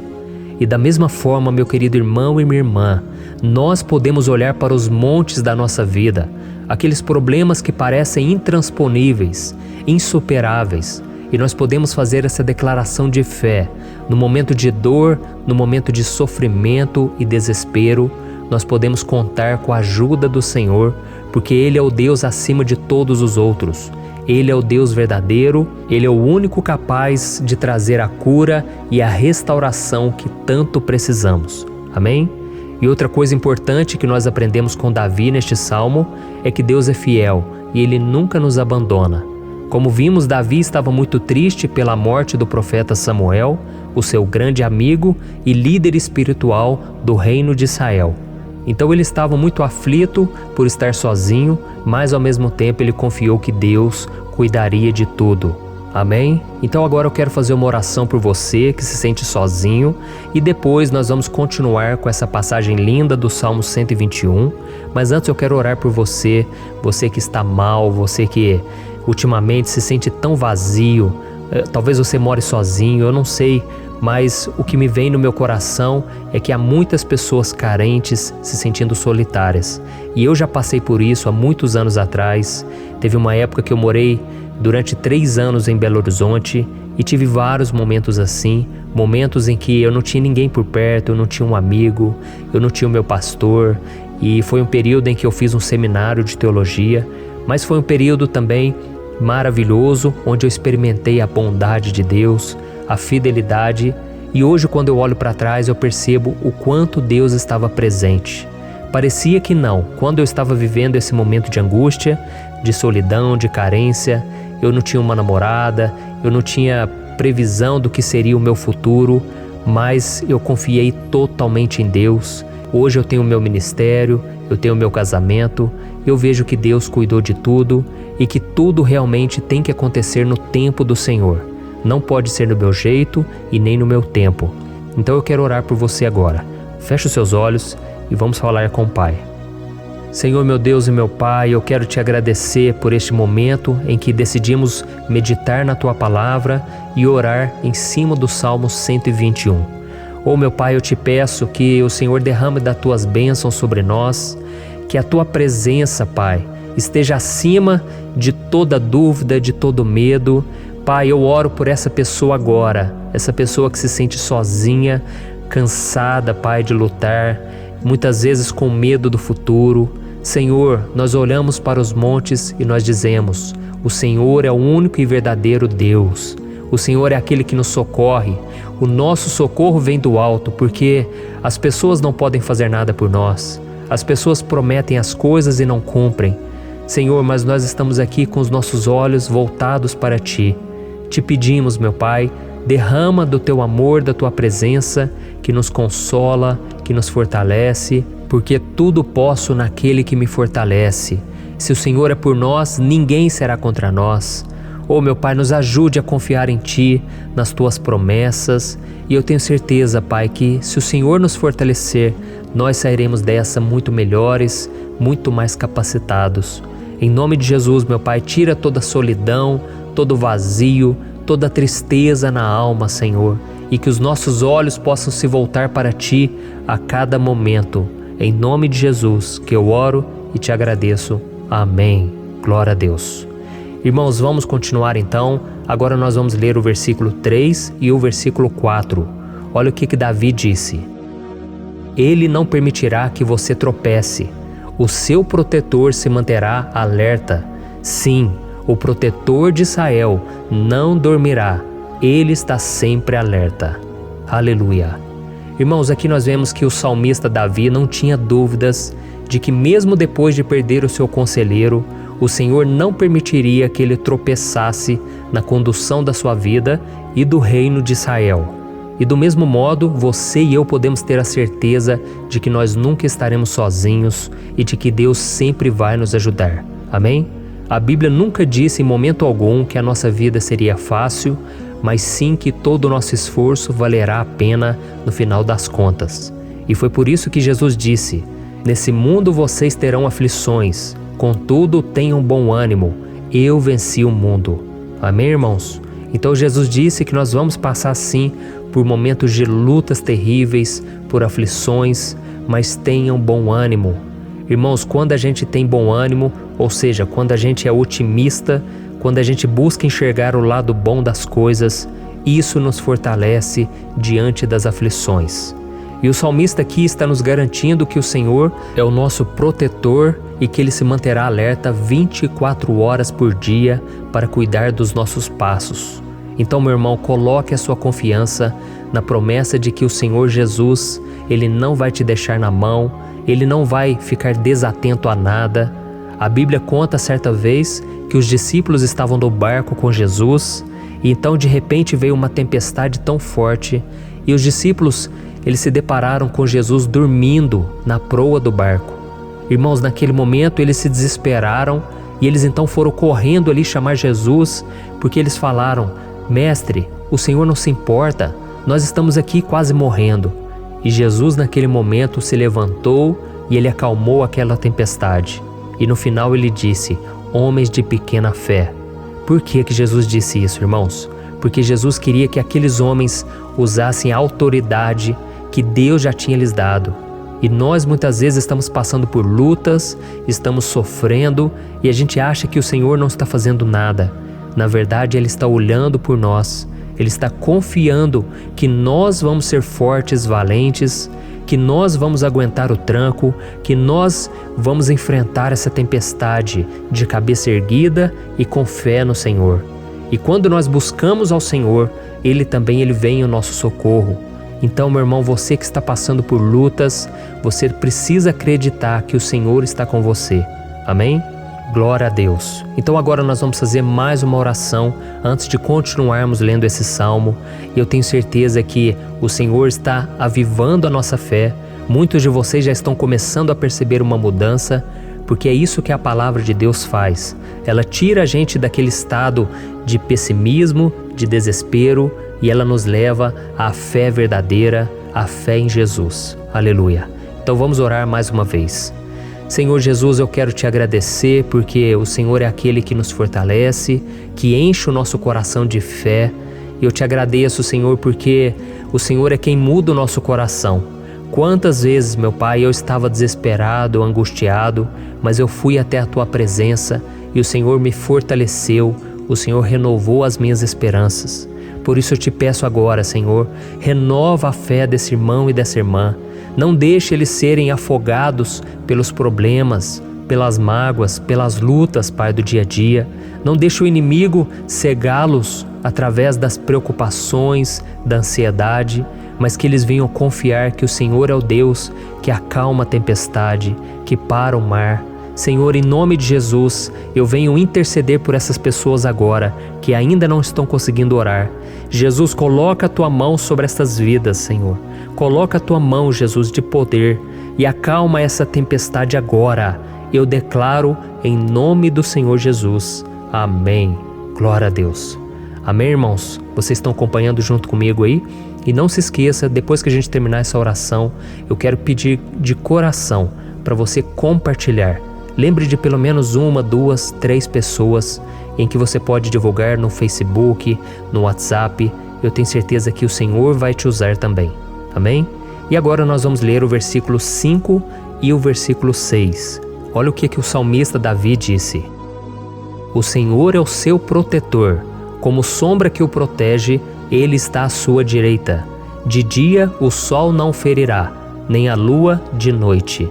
E da mesma forma, meu querido irmão e minha irmã, nós podemos olhar para os montes da nossa vida, aqueles problemas que parecem intransponíveis, insuperáveis, e nós podemos fazer essa declaração de fé. No momento de dor, no momento de sofrimento e desespero, nós podemos contar com a ajuda do Senhor, porque Ele é o Deus acima de todos os outros. Ele é o Deus verdadeiro, Ele é o único capaz de trazer a cura e a restauração que tanto precisamos. Amém? E outra coisa importante que nós aprendemos com Davi neste salmo é que Deus é fiel e Ele nunca nos abandona. Como vimos, Davi estava muito triste pela morte do profeta Samuel, o seu grande amigo e líder espiritual do reino de Israel. Então ele estava muito aflito por estar sozinho, mas ao mesmo tempo ele confiou que Deus cuidaria de tudo. Amém? Então agora eu quero fazer uma oração por você que se sente sozinho e depois nós vamos continuar com essa passagem linda do Salmo 121. Mas antes eu quero orar por você, você que está mal, você que ultimamente se sente tão vazio, talvez você more sozinho, eu não sei, mas o que me vem no meu coração é que há muitas pessoas carentes se sentindo solitárias. E eu já passei por isso há muitos anos atrás. Teve uma época que eu morei durante 3 anos em Belo Horizonte e tive vários momentos assim, momentos em que eu não tinha ninguém por perto, eu não tinha um amigo, eu não tinha o meu pastor, e foi um período em que eu fiz um seminário de teologia, mas foi um período também maravilhoso, onde eu experimentei a bondade de Deus, a fidelidade, e hoje quando eu olho para trás eu percebo o quanto Deus estava presente. Parecia que não, quando eu estava vivendo esse momento de angústia, de solidão, de carência, eu não tinha uma namorada, eu não tinha previsão do que seria o meu futuro, mas eu confiei totalmente em Deus. Hoje eu tenho o meu ministério, eu tenho o meu casamento, eu vejo que Deus cuidou de tudo e que tudo realmente tem que acontecer no tempo do Senhor. Não pode ser no meu jeito e nem no meu tempo. Então eu quero orar por você agora. Feche os seus olhos e vamos falar com o Pai. Senhor, meu Deus e meu Pai, eu quero te agradecer por este momento em que decidimos meditar na Tua Palavra e orar em cima do Salmo 121. Oh, meu Pai, eu te peço que o Senhor derrame das Tuas bênçãos sobre nós, que a Tua presença, Pai, esteja acima de toda dúvida, de todo medo. Pai, eu oro por essa pessoa agora, essa pessoa que se sente sozinha, cansada, Pai, de lutar, muitas vezes com medo do futuro. Senhor, nós olhamos para os montes e nós dizemos: o Senhor é o único e verdadeiro Deus. O Senhor é aquele que nos socorre. O nosso socorro vem do alto, porque as pessoas não podem fazer nada por nós. As pessoas prometem as coisas e não cumprem. Senhor, mas nós estamos aqui com os nossos olhos voltados para Ti. Te pedimos, meu Pai, derrama do Teu amor, da Tua presença, que nos consola, que nos fortalece, porque tudo posso naquele que me fortalece. Se o Senhor é por nós, ninguém será contra nós. Oh, meu Pai, nos ajude a confiar em Ti, nas Tuas promessas, e eu tenho certeza, Pai, que se o Senhor nos fortalecer, nós sairemos dessa muito melhores, muito mais capacitados. Em nome de Jesus, meu Pai, tira toda a solidão, todo o vazio, toda a tristeza na alma, Senhor, e que os nossos olhos possam se voltar para Ti a cada momento. Em nome de Jesus que eu oro e te agradeço. Amém. Glória a Deus. Irmãos, vamos continuar então. Agora nós vamos ler o versículo 3 e o versículo 4. Olha o que Davi disse. Ele não permitirá que você tropece. O seu protetor se manterá alerta. Sim, o protetor de Israel não dormirá. Ele está sempre alerta. Aleluia. Irmãos, aqui nós vemos que o salmista Davi não tinha dúvidas de que mesmo depois de perder o seu conselheiro, o Senhor não permitiria que ele tropeçasse na condução da sua vida e do reino de Israel. E do mesmo modo, você e eu podemos ter a certeza de que nós nunca estaremos sozinhos e de que Deus sempre vai nos ajudar. Amém? A Bíblia nunca disse em momento algum que a nossa vida seria fácil, mas sim que todo o nosso esforço valerá a pena no final das contas. E foi por isso que Jesus disse: nesse mundo vocês terão aflições, contudo tenham bom ânimo, eu venci o mundo. Amém, irmãos? Então Jesus disse que nós vamos passar sim por momentos de lutas terríveis, por aflições, mas tenham bom ânimo. Irmãos, quando a gente tem bom ânimo, ou seja, quando a gente é otimista, quando a gente busca enxergar o lado bom das coisas, isso nos fortalece diante das aflições. E o salmista aqui está nos garantindo que o Senhor é o nosso protetor e que Ele se manterá alerta 24 horas por dia para cuidar dos nossos passos. Então, meu irmão, coloque a sua confiança na promessa de que o Senhor Jesus, Ele não vai te deixar na mão, Ele não vai ficar desatento a nada. A Bíblia conta certa vez que os discípulos estavam no barco com Jesus e então de repente veio uma tempestade tão forte e os discípulos eles se depararam com Jesus dormindo na proa do barco. Irmãos, naquele momento eles se desesperaram e eles então foram correndo ali chamar Jesus porque eles falaram: Mestre, o Senhor não se importa, nós estamos aqui quase morrendo. E Jesus naquele momento se levantou e Ele acalmou aquela tempestade. E no final Ele disse: homens de pequena fé. Por que Jesus disse isso, irmãos? Porque Jesus queria que aqueles homens usassem a autoridade que Deus já tinha lhes dado. E nós muitas vezes estamos passando por lutas, estamos sofrendo e a gente acha que o Senhor não está fazendo nada. Na verdade, Ele está olhando por nós. Ele está confiando que nós vamos ser fortes, valentes, que nós vamos aguentar o tranco, que nós vamos enfrentar essa tempestade de cabeça erguida e com fé no Senhor. E quando nós buscamos ao Senhor, Ele vem em nosso socorro. Então, meu irmão, você que está passando por lutas, você precisa acreditar que o Senhor está com você. Amém? Glória a Deus. Então agora nós vamos fazer mais uma oração antes de continuarmos lendo esse salmo. E eu tenho certeza que o Senhor está avivando a nossa fé. Muitos de vocês já estão começando a perceber uma mudança, porque é isso que a palavra de Deus faz. Ela tira a gente daquele estado de pessimismo, de desespero, e ela nos leva à fé verdadeira, à fé em Jesus. Aleluia. Então vamos orar mais uma vez. Senhor Jesus, eu quero te agradecer porque o Senhor é aquele que nos fortalece, que enche o nosso coração de fé. Eu te agradeço, Senhor, porque o Senhor é quem muda o nosso coração. Quantas vezes, meu Pai, eu estava desesperado, angustiado, mas eu fui até a Tua presença e o Senhor me fortaleceu, o Senhor renovou as minhas esperanças. Por isso eu te peço agora, Senhor, renova a fé desse irmão e dessa irmã. Não deixe eles serem afogados pelos problemas, pelas mágoas, pelas lutas, Pai, do dia a dia. Não deixe o inimigo cegá-los através das preocupações, da ansiedade, mas que eles venham confiar que o Senhor é o Deus que acalma a tempestade, que para o mar. Senhor, em nome de Jesus, eu venho interceder por essas pessoas agora que ainda não estão conseguindo orar. Jesus, coloca a Tua mão sobre estas vidas, Senhor. Coloca a Tua mão, Jesus, de poder e acalma essa tempestade agora. Eu declaro em nome do Senhor Jesus. Amém. Glória a Deus. Amém, irmãos? Vocês estão acompanhando junto comigo aí? E não se esqueça, depois que a gente terminar essa oração, eu quero pedir de coração para você compartilhar. Lembre de pelo menos 1, 2, 3 pessoas em que você pode divulgar no Facebook, no WhatsApp. Eu tenho certeza que o Senhor vai te usar também. Amém? E agora nós vamos ler o versículo 5 e o versículo 6. Olha o que o salmista Davi disse. O Senhor é o seu protetor, como sombra que o protege, Ele está à sua direita. De dia o sol não ferirá, nem a lua de noite.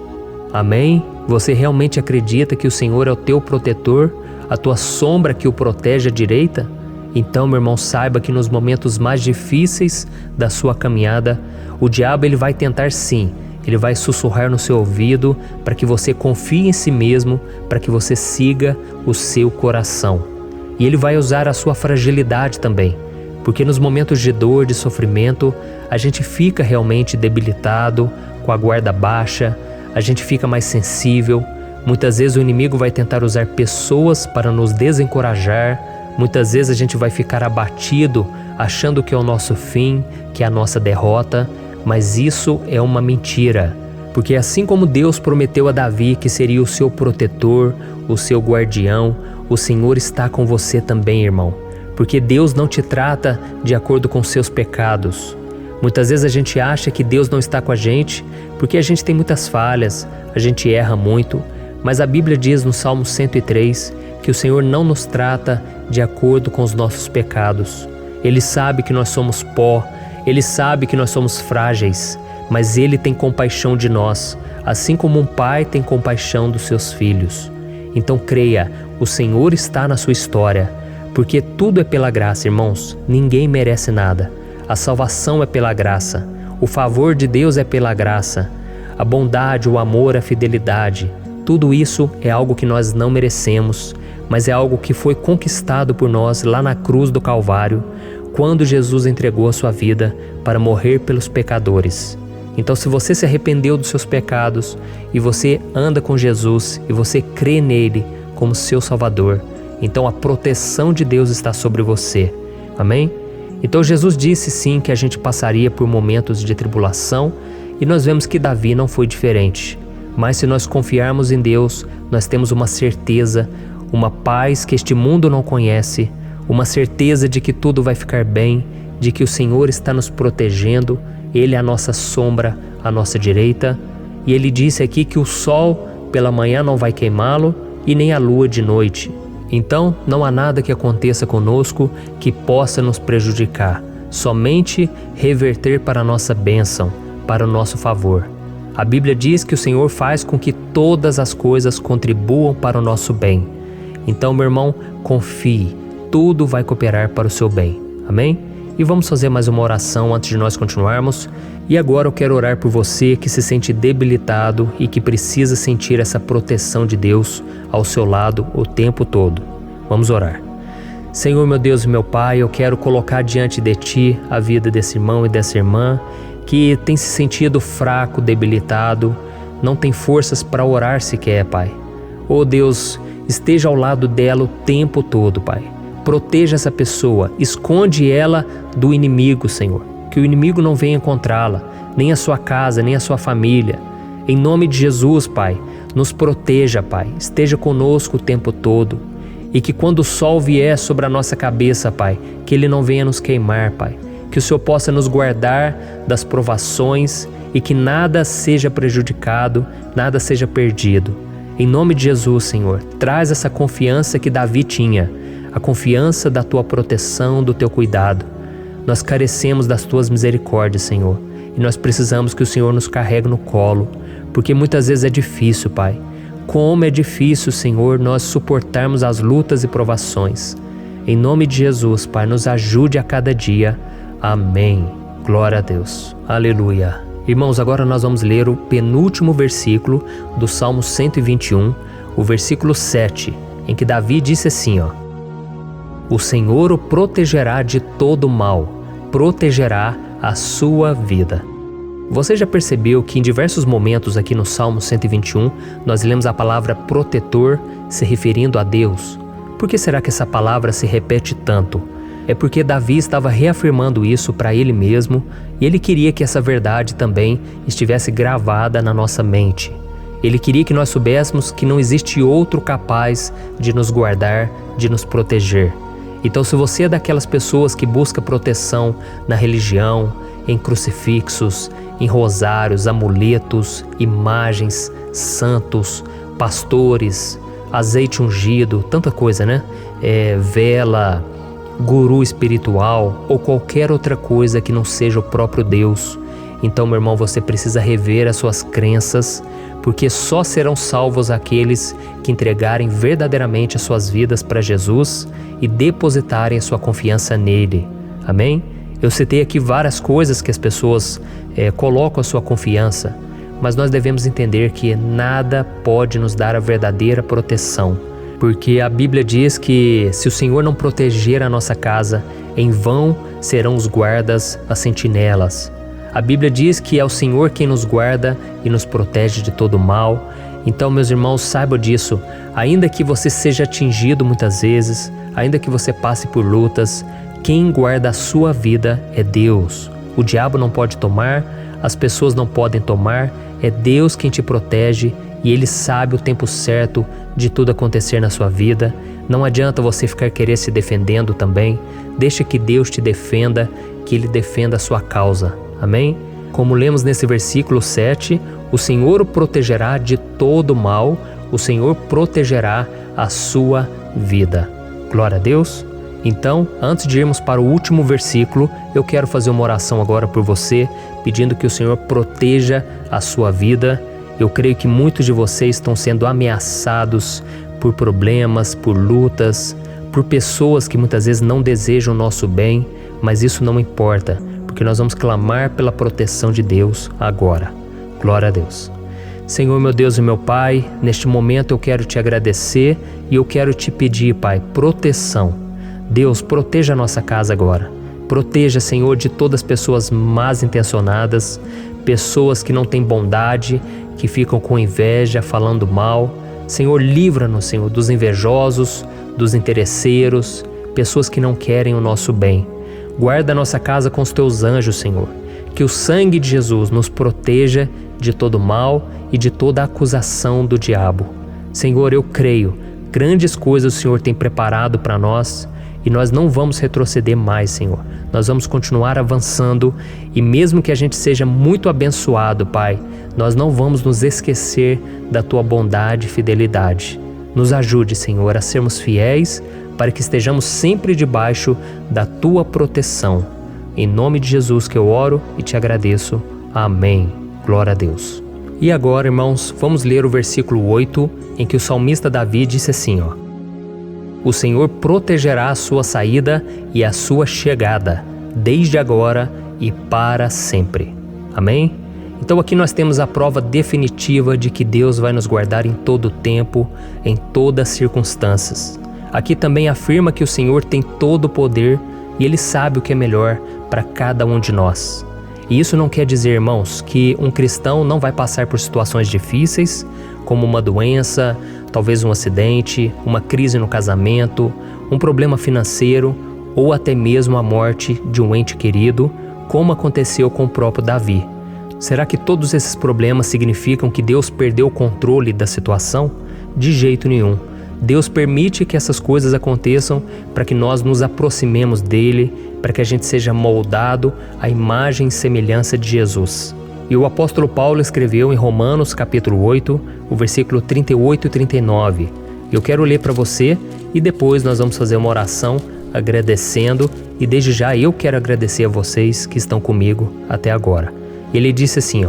Amém? Você realmente acredita que o Senhor é o teu protetor, a tua sombra que o protege à direita? Então, meu irmão, saiba que nos momentos mais difíceis da sua caminhada, o diabo ele vai tentar sim, ele vai sussurrar no seu ouvido para que você confie em si mesmo, para que você siga o seu coração. E ele vai usar a sua fragilidade também, porque nos momentos de dor, de sofrimento, a gente fica realmente debilitado, com a guarda baixa, a gente fica mais sensível. Muitas vezes o inimigo vai tentar usar pessoas para nos desencorajar. Muitas vezes a gente vai ficar abatido, achando que é o nosso fim, que é a nossa derrota. Mas isso é uma mentira. Porque assim como Deus prometeu a Davi que seria o seu protetor, o seu guardião, o Senhor está com você também, irmão. Porque Deus não te trata de acordo com seus pecados. Muitas vezes a gente acha que Deus não está com a gente porque a gente tem muitas falhas, a gente erra muito, mas a Bíblia diz no Salmo 103 que o Senhor não nos trata de acordo com os nossos pecados. Ele sabe que nós somos pó, Ele sabe que nós somos frágeis, mas Ele tem compaixão de nós, assim como um pai tem compaixão dos seus filhos. Então creia, o Senhor está na sua história, porque tudo é pela graça, irmãos, ninguém merece nada. A salvação é pela graça, o favor de Deus é pela graça, a bondade, o amor, a fidelidade, tudo isso é algo que nós não merecemos, mas é algo que foi conquistado por nós lá na cruz do Calvário, quando Jesus entregou a sua vida para morrer pelos pecadores. Então, se você se arrependeu dos seus pecados e você anda com Jesus e você crê nele como seu Salvador, então a proteção de Deus está sobre você. Amém? Então Jesus disse sim que a gente passaria por momentos de tribulação e nós vemos que Davi não foi diferente. Mas se nós confiarmos em Deus, nós temos uma certeza, uma paz que este mundo não conhece, uma certeza de que tudo vai ficar bem, de que o Senhor está nos protegendo, Ele é a nossa sombra, à nossa direita. E Ele disse aqui que o sol pela manhã não vai queimá-lo e nem a lua de noite. Então, não há nada que aconteça conosco que possa nos prejudicar, somente reverter para a nossa bênção, para o nosso favor. A Bíblia diz que o Senhor faz com que todas as coisas contribuam para o nosso bem. Então, meu irmão, confie, tudo vai cooperar para o seu bem. Amém? E vamos fazer mais uma oração antes de nós continuarmos. E agora eu quero orar por você que se sente debilitado e que precisa sentir essa proteção de Deus ao seu lado o tempo todo. Vamos orar. Senhor, meu Deus e meu Pai, eu quero colocar diante de Ti a vida desse irmão e dessa irmã que tem se sentido fraco, debilitado, não tem forças para orar sequer, Pai. Oh Deus, esteja ao lado dela o tempo todo, Pai. Proteja essa pessoa, esconde ela do inimigo, Senhor. Que o inimigo não venha encontrá-la, nem a sua casa, nem a sua família. Em nome de Jesus, Pai, Nos proteja, Pai. Esteja conosco o tempo todo. E que quando o sol vier sobre a nossa cabeça, Pai, que ele não venha nos queimar, Pai. Que o Senhor possa nos guardar das provações e que nada seja prejudicado, nada seja perdido. Em nome de Jesus, Senhor, traz essa confiança que Davi tinha, a confiança da Tua proteção, do Teu cuidado. Nós carecemos das Tuas misericórdias, Senhor, e nós precisamos que o Senhor nos carregue no colo, porque muitas vezes é difícil, Pai. Como é difícil, Senhor, nós suportarmos as lutas e provações. Em nome de Jesus, Pai, nos ajude a cada dia. Amém. Glória a Deus. Aleluia. Irmãos, agora nós vamos ler o penúltimo versículo do Salmo 121, o versículo 7, em que Davi disse assim, O Senhor o protegerá de todo mal, protegerá a sua vida. Você já percebeu que em diversos momentos aqui no Salmo 121, nós lemos a palavra protetor se referindo a Deus? Por que será que essa palavra se repete tanto? É porque Davi estava reafirmando isso para ele mesmo e ele queria que essa verdade também estivesse gravada na nossa mente. Ele queria que nós soubéssemos que não existe outro capaz de nos guardar, de nos proteger. Então, se você é daquelas pessoas que busca proteção na religião, em crucifixos, em rosários, amuletos, imagens, santos, pastores, azeite ungido, tanta coisa, né? Vela, guru espiritual ou qualquer outra coisa que não seja o próprio Deus. Então, meu irmão, você precisa rever as suas crenças, porque só serão salvos aqueles que entregarem verdadeiramente as suas vidas para Jesus e depositarem a sua confiança nele. Amém? Eu citei aqui várias coisas que as pessoas colocam a sua confiança, mas nós devemos entender que nada pode nos dar a verdadeira proteção, porque a Bíblia diz que se o Senhor não proteger a nossa casa, em vão serão os guardas, as sentinelas. A Bíblia diz que é o Senhor quem nos guarda e nos protege de todo mal. Então, meus irmãos, saibam disso. Ainda que você seja atingido muitas vezes, ainda que você passe por lutas, quem guarda a sua vida é Deus. O diabo não pode tomar, as pessoas não podem tomar, é Deus quem te protege e Ele sabe o tempo certo de tudo acontecer na sua vida. Não adianta você ficar querer se defendendo também. Deixa que Deus te defenda, que Ele defenda a sua causa. Amém? Como lemos nesse versículo 7, o Senhor o protegerá de todo mal, o Senhor protegerá a sua vida. Glória a Deus. Então, antes de irmos para o último versículo, eu quero fazer uma oração agora por você, pedindo que o Senhor proteja a sua vida. Eu creio que muitos de vocês estão sendo ameaçados por problemas, por lutas, por pessoas que muitas vezes não desejam o nosso bem, mas isso não importa, porque nós vamos clamar pela proteção de Deus agora. Glória a Deus. Senhor, meu Deus e meu Pai, neste momento eu quero te agradecer e eu quero te pedir, Pai, proteção. Deus, proteja a nossa casa agora. Proteja, Senhor, de todas as pessoas mal intencionadas, pessoas que não têm bondade, que ficam com inveja, falando mal. Senhor, livra-nos, Senhor, dos invejosos, dos interesseiros, pessoas que não querem o nosso bem. Guarda a nossa casa com os teus anjos, Senhor. Que o sangue de Jesus nos proteja de todo mal e de toda acusação do diabo. Senhor, eu creio, grandes coisas o Senhor tem preparado para nós e nós não vamos retroceder mais, Senhor. Nós vamos continuar avançando e mesmo que a gente seja muito abençoado, Pai, nós não vamos nos esquecer da Tua bondade e fidelidade. Nos ajude, Senhor, a sermos fiéis para que estejamos sempre debaixo da Tua proteção. Em nome de Jesus que eu oro e te agradeço. Amém. Glória a Deus. E agora, irmãos, vamos ler o versículo 8, em que o salmista Davi disse assim, O Senhor protegerá a sua saída e a sua chegada, desde agora e para sempre. Amém? Então aqui nós temos a prova definitiva de que Deus vai nos guardar em todo o tempo, em todas as circunstâncias. Aqui também afirma que o Senhor tem todo o poder e Ele sabe o que é melhor para cada um de nós. E isso não quer dizer, irmãos, que um cristão não vai passar por situações difíceis, como uma doença, talvez um acidente, uma crise no casamento, um problema financeiro ou até mesmo a morte de um ente querido, como aconteceu com o próprio Davi. Será que todos esses problemas significam que Deus perdeu o controle da situação? De jeito nenhum. Deus permite que essas coisas aconteçam para que nós nos aproximemos dele, para que a gente seja moldado à imagem e semelhança de Jesus. E o apóstolo Paulo escreveu em Romanos capítulo 8, o versículo 38 e 39. Eu quero ler para você e depois nós vamos fazer uma oração agradecendo, e desde já eu quero agradecer a vocês que estão comigo até agora. Ele disse assim,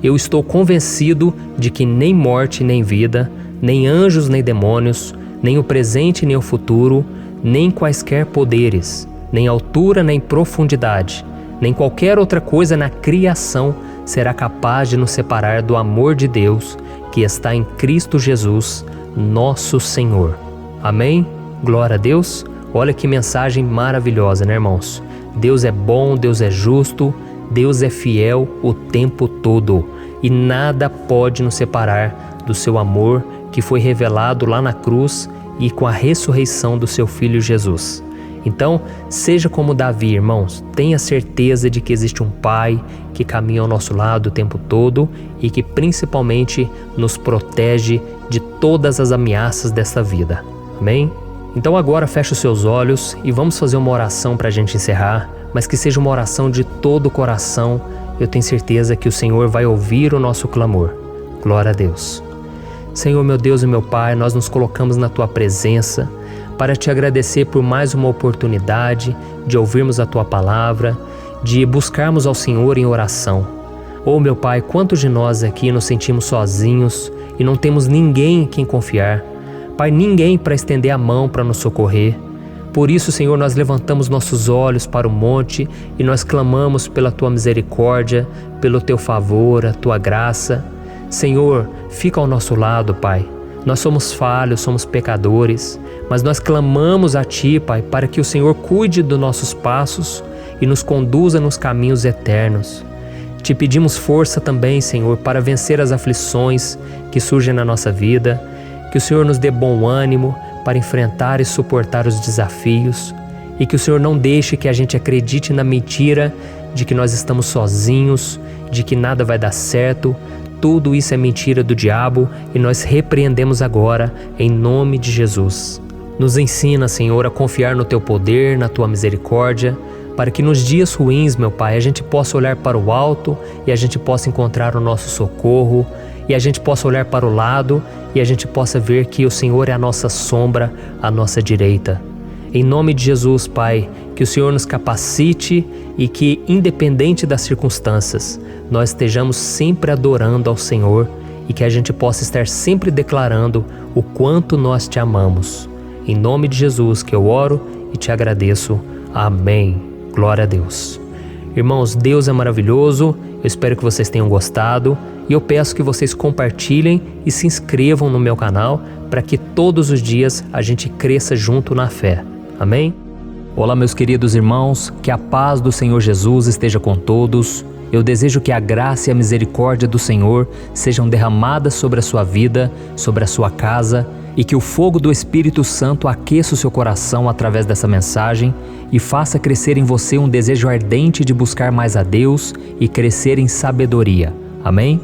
eu estou convencido de que nem morte nem vida, nem anjos nem demônios, nem o presente nem o futuro, nem quaisquer poderes, nem altura nem profundidade, nem qualquer outra coisa na criação será capaz de nos separar do amor de Deus que está em Cristo Jesus, nosso Senhor. Amém? Glória a Deus. Olha que mensagem maravilhosa, né, irmãos? Deus é bom, Deus é justo, Deus é fiel o tempo todo e nada pode nos separar do seu amor que foi revelado lá na cruz e com a ressurreição do seu Filho Jesus. Então, seja como Davi, irmãos, tenha certeza de que existe um Pai que caminha ao nosso lado o tempo todo e que principalmente nos protege de todas as ameaças dessa vida. Amém? Então agora feche os seus olhos e vamos fazer uma oração para a gente encerrar, mas que seja uma oração de todo o coração. Eu tenho certeza que o Senhor vai ouvir o nosso clamor. Glória a Deus. Senhor, meu Deus e meu Pai, nós nos colocamos na Tua presença para Te agradecer por mais uma oportunidade de ouvirmos a Tua palavra, de buscarmos ao Senhor em oração. Oh, meu Pai, quantos de nós aqui nos sentimos sozinhos e não temos ninguém em quem confiar. Pai, ninguém para estender a mão para nos socorrer. Por isso, Senhor, nós levantamos nossos olhos para o monte e nós clamamos pela Tua misericórdia, pelo Teu favor, a Tua graça. Senhor, fica ao nosso lado, Pai. Nós somos falhos, somos pecadores, mas nós clamamos a Ti, Pai, para que o Senhor cuide dos nossos passos e nos conduza nos caminhos eternos. Te pedimos força também, Senhor, para vencer as aflições que surgem na nossa vida, que o Senhor nos dê bom ânimo para enfrentar e suportar os desafios e que o Senhor não deixe que a gente acredite na mentira de que nós estamos sozinhos, de que nada vai dar certo. Tudo isso é mentira do diabo e nós repreendemos agora em nome de Jesus. Nos ensina, Senhor, a confiar no Teu poder, na Tua misericórdia, para que nos dias ruins, meu Pai, a gente possa olhar para o alto e a gente possa encontrar o nosso socorro, e a gente possa olhar para o lado e a gente possa ver que o Senhor é a nossa sombra, a nossa direita. Em nome de Jesus, Pai, que o Senhor nos capacite e que, independente das circunstâncias, nós estejamos sempre adorando ao Senhor e que a gente possa estar sempre declarando o quanto nós Te amamos. Em nome de Jesus que eu oro e Te agradeço. Amém. Glória a Deus. Irmãos, Deus é maravilhoso. Eu espero que vocês tenham gostado e eu peço que vocês compartilhem e se inscrevam no meu canal para que todos os dias a gente cresça junto na fé. Amém? Olá, meus queridos irmãos, que a paz do Senhor Jesus esteja com todos. Eu desejo que a graça e a misericórdia do Senhor sejam derramadas sobre a sua vida, sobre a sua casa, e que o fogo do Espírito Santo aqueça o seu coração através dessa mensagem e faça crescer em você um desejo ardente de buscar mais a Deus e crescer em sabedoria. Amém?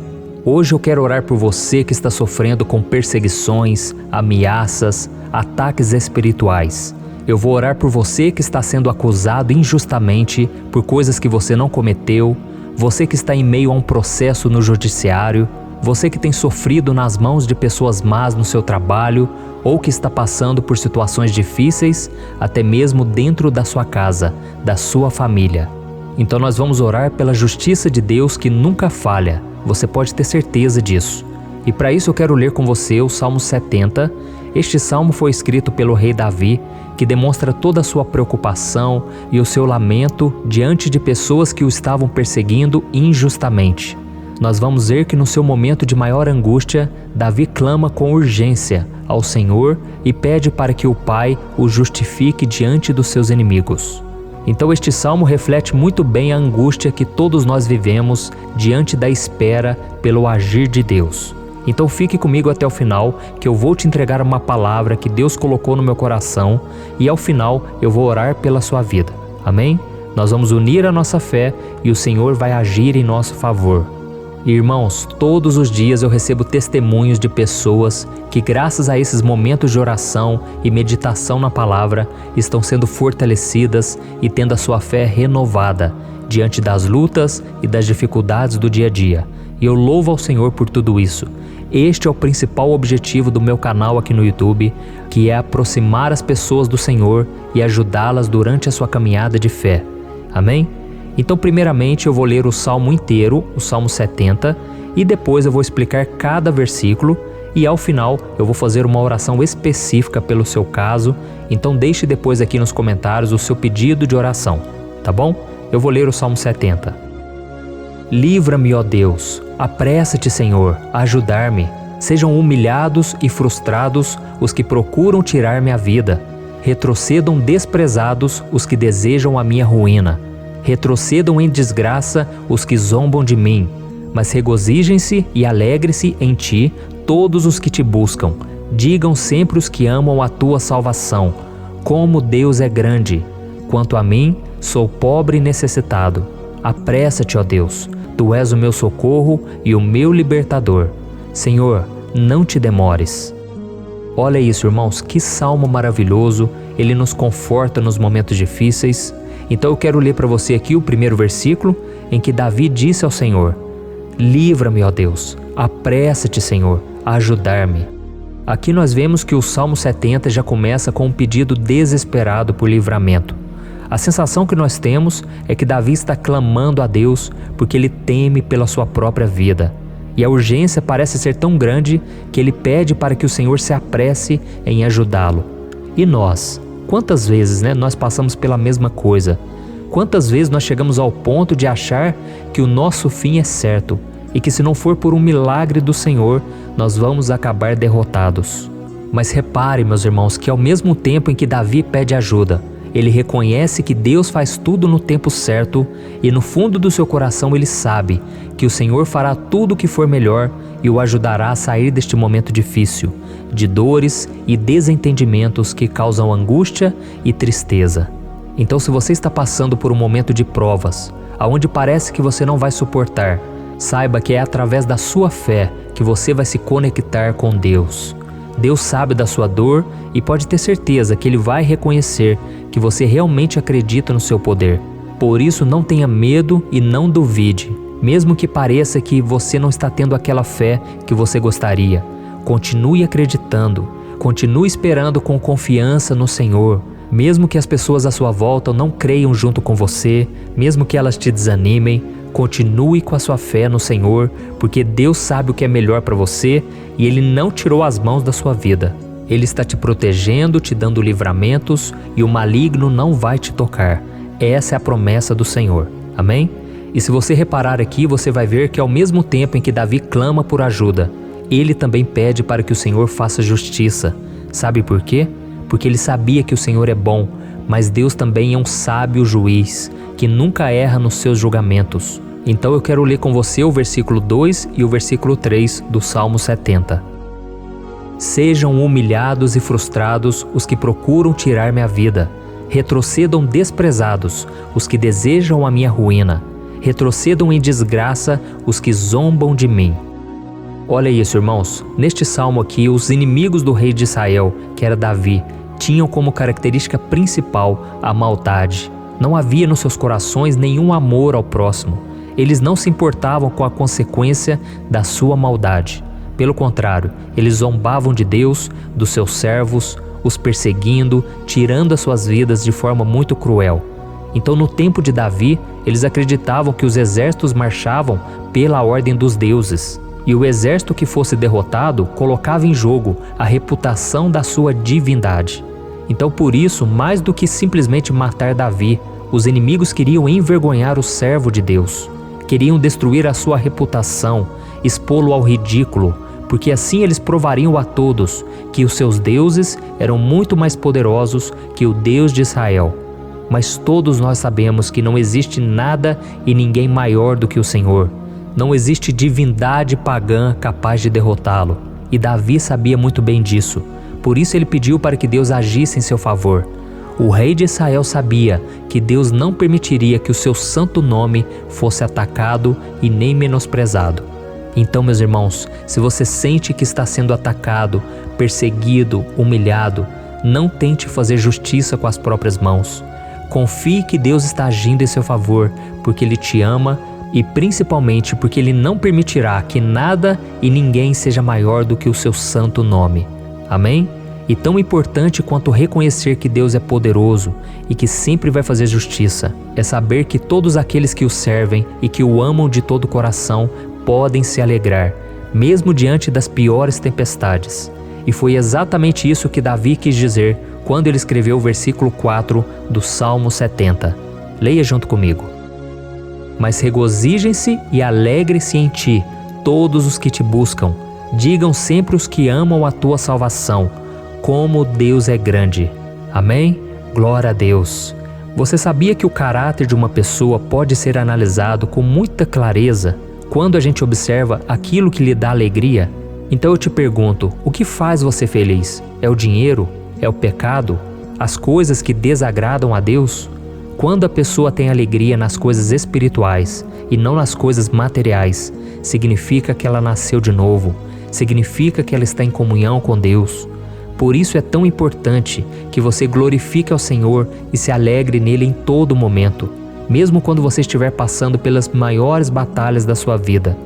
Hoje eu quero orar por você que está sofrendo com perseguições, ameaças, ataques espirituais. Eu vou orar por você que está sendo acusado injustamente por coisas que você não cometeu, você que está em meio a um processo no judiciário, você que tem sofrido nas mãos de pessoas más no seu trabalho ou que está passando por situações difíceis, até mesmo dentro da sua casa, da sua família. Então nós vamos orar pela justiça de Deus que nunca falha, você pode ter certeza disso. E para isso eu quero ler com você o Salmo 70. Este salmo foi escrito pelo rei Davi, que demonstra toda a sua preocupação e o seu lamento diante de pessoas que o estavam perseguindo injustamente. Nós vamos ver que no seu momento de maior angústia, Davi clama com urgência ao Senhor e pede para que o Pai o justifique diante dos seus inimigos. Então este salmo reflete muito bem a angústia que todos nós vivemos diante da espera pelo agir de Deus. Então fique comigo até o final, que eu vou te entregar uma palavra que Deus colocou no meu coração e ao final eu vou orar pela sua vida. Amém? Nós vamos unir a nossa fé e o Senhor vai agir em nosso favor. Irmãos, todos os dias eu recebo testemunhos de pessoas que, graças a esses momentos de oração e meditação na palavra, estão sendo fortalecidas e tendo a sua fé renovada diante das lutas e das dificuldades do dia a dia. E eu louvo ao Senhor por tudo isso. Este é o principal objetivo do meu canal aqui no YouTube, que é aproximar as pessoas do Senhor e ajudá-las durante a sua caminhada de fé. Amém? Então, primeiramente, eu vou ler o Salmo inteiro, o Salmo 70, e depois eu vou explicar cada versículo e ao final eu vou fazer uma oração específica pelo seu caso. Então deixe depois aqui nos comentários o seu pedido de oração, tá bom? Eu vou ler o Salmo 70. Livra-me, ó Deus, apressa-te, Senhor, a ajudar-me. Sejam humilhados e frustrados os que procuram tirar-me a vida. Retrocedam desprezados os que desejam a minha ruína. Retrocedam em desgraça os que zombam de mim, mas regozijem-se e alegre-se em ti todos os que te buscam. Digam sempre os que amam a tua salvação, como Deus é grande. Quanto a mim, sou pobre e necessitado. Apressa-te, ó Deus, tu és o meu socorro e o meu libertador. Senhor, não te demores. Olha isso, irmãos, que salmo maravilhoso, ele nos conforta nos momentos difíceis. Então eu quero ler para você aqui o primeiro versículo, em que Davi disse ao Senhor: livra-me, ó Deus, apressa-te, Senhor, a ajudar-me. Aqui nós vemos que o Salmo 70 já começa com um pedido desesperado por livramento. A sensação que nós temos é que Davi está clamando a Deus porque ele teme pela sua própria vida. E a urgência parece ser tão grande que ele pede para que o Senhor se apresse em ajudá-lo. E nós? Quantas vezes nós passamos pela mesma coisa? Quantas vezes nós chegamos ao ponto de achar que o nosso fim é certo e que se não for por um milagre do Senhor, nós vamos acabar derrotados? Mas repare, meus irmãos, que ao mesmo tempo em que Davi pede ajuda, ele reconhece que Deus faz tudo no tempo certo e no fundo do seu coração ele sabe que o Senhor fará tudo o que for melhor e o ajudará a sair deste momento difícil, de dores e desentendimentos que causam angústia e tristeza. Então, se você está passando por um momento de provas, aonde parece que você não vai suportar, saiba que é através da sua fé que você vai se conectar com Deus. Deus sabe da sua dor e pode ter certeza que Ele vai reconhecer que você realmente acredita no seu poder. Por isso, não tenha medo e não duvide, mesmo que pareça que você não está tendo aquela fé que você gostaria. Continue acreditando, continue esperando com confiança no Senhor, mesmo que as pessoas à sua volta não creiam junto com você, mesmo que elas te desanimem. Continue com a sua fé no Senhor, porque Deus sabe o que é melhor para você e Ele não tirou as mãos da sua vida. Ele está te protegendo, te dando livramentos e o maligno não vai te tocar. Essa é a promessa do Senhor. Amém? E se você reparar aqui, você vai ver que ao mesmo tempo em que Davi clama por ajuda, ele também pede para que o Senhor faça justiça. Sabe por quê? Porque ele sabia que o Senhor é bom, mas Deus também é um sábio juiz, que nunca erra nos seus julgamentos. Então eu quero ler com você o versículo 2 e o versículo 3 do Salmo 70. Sejam humilhados e frustrados os que procuram tirar-me a vida. Retrocedam desprezados os que desejam a minha ruína. Retrocedam em desgraça os que zombam de mim. Olha isso, irmãos. Neste salmo aqui, os inimigos do rei de Israel, que era Davi, tinham como característica principal a maldade. Não havia nos seus corações nenhum amor ao próximo. Eles não se importavam com a consequência da sua maldade. Pelo contrário, eles zombavam de Deus, dos seus servos, os perseguindo, tirando as suas vidas de forma muito cruel. Então, no tempo de Davi, eles acreditavam que os exércitos marchavam pela ordem dos deuses. E o exército que fosse derrotado colocava em jogo a reputação da sua divindade. Então, por isso, mais do que simplesmente matar Davi, os inimigos queriam envergonhar o servo de Deus. Queriam destruir a sua reputação, expô-lo ao ridículo, porque assim eles provariam a todos que os seus deuses eram muito mais poderosos que o Deus de Israel. Mas todos nós sabemos que não existe nada e ninguém maior do que o Senhor. Não existe divindade pagã capaz de derrotá-lo. E Davi sabia muito bem disso. Por isso ele pediu para que Deus agisse em seu favor. O rei de Israel sabia que Deus não permitiria que o seu santo nome fosse atacado e nem menosprezado. Então, meus irmãos, se você sente que está sendo atacado, perseguido, humilhado, não tente fazer justiça com as próprias mãos. Confie que Deus está agindo em seu favor, porque Ele te ama e principalmente porque Ele não permitirá que nada e ninguém seja maior do que o seu santo nome. Amém? E tão importante quanto reconhecer que Deus é poderoso e que sempre vai fazer justiça, é saber que todos aqueles que o servem e que o amam de todo o coração podem se alegrar, mesmo diante das piores tempestades. E foi exatamente isso que Davi quis dizer quando ele escreveu o versículo 4 do Salmo 70. Leia junto comigo. Mas regozijem-se e alegrem-se em ti, todos os que te buscam. Digam sempre os que amam a tua salvação, como Deus é grande. Amém? Glória a Deus. Você sabia que o caráter de uma pessoa pode ser analisado com muita clareza quando a gente observa aquilo que lhe dá alegria? Então eu te pergunto, o que faz você feliz? É o dinheiro? É o pecado? As coisas que desagradam a Deus? Quando a pessoa tem alegria nas coisas espirituais e não nas coisas materiais, significa que ela nasceu de novo, significa que ela está em comunhão com Deus. Por isso é tão importante que você glorifique ao Senhor e se alegre nele em todo momento, mesmo quando você estiver passando pelas maiores batalhas da sua vida.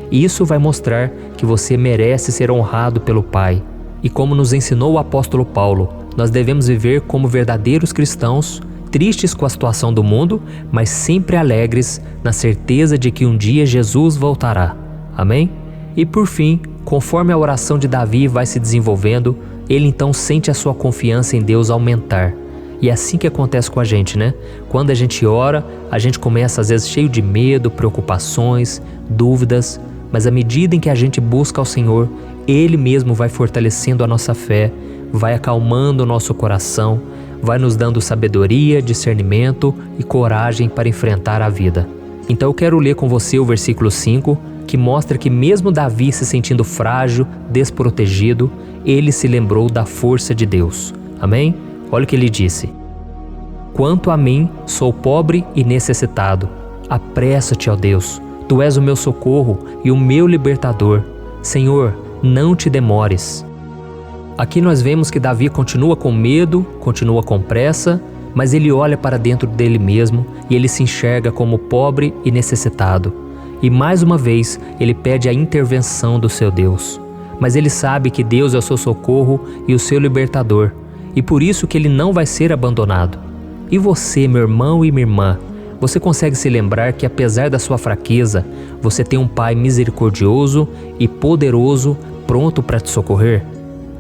Isso vai mostrar que você merece ser honrado pelo Pai. E como nos ensinou o apóstolo Paulo, nós devemos viver como verdadeiros cristãos, tristes com a situação do mundo, mas sempre alegres na certeza de que um dia Jesus voltará. Amém? E por fim, conforme a oração de Davi vai se desenvolvendo, ele então sente a sua confiança em Deus aumentar. E é assim que acontece com a gente, né? Quando a gente ora, a gente começa às vezes cheio de medo, preocupações, dúvidas, mas à medida em que a gente busca ao Senhor, Ele mesmo vai fortalecendo a nossa fé, vai acalmando o nosso coração, vai nos dando sabedoria, discernimento e coragem para enfrentar a vida. Então eu quero ler com você o versículo 5, que mostra que mesmo Davi se sentindo frágil, desprotegido, ele se lembrou da força de Deus. Amém? Olha o que ele disse. Quanto a mim, sou pobre e necessitado. Apressa-te, ó Deus. Tu és o meu socorro e o meu libertador. Senhor, não te demores. Aqui nós vemos que Davi continua com medo, continua com pressa, mas ele olha para dentro dele mesmo e ele se enxerga como pobre e necessitado. E mais uma vez, ele pede a intervenção do seu Deus. Mas ele sabe que Deus é o seu socorro e o seu libertador, e por isso que ele não vai ser abandonado. E você, meu irmão e minha irmã, você consegue se lembrar que apesar da sua fraqueza, você tem um Pai misericordioso e poderoso pronto para te socorrer?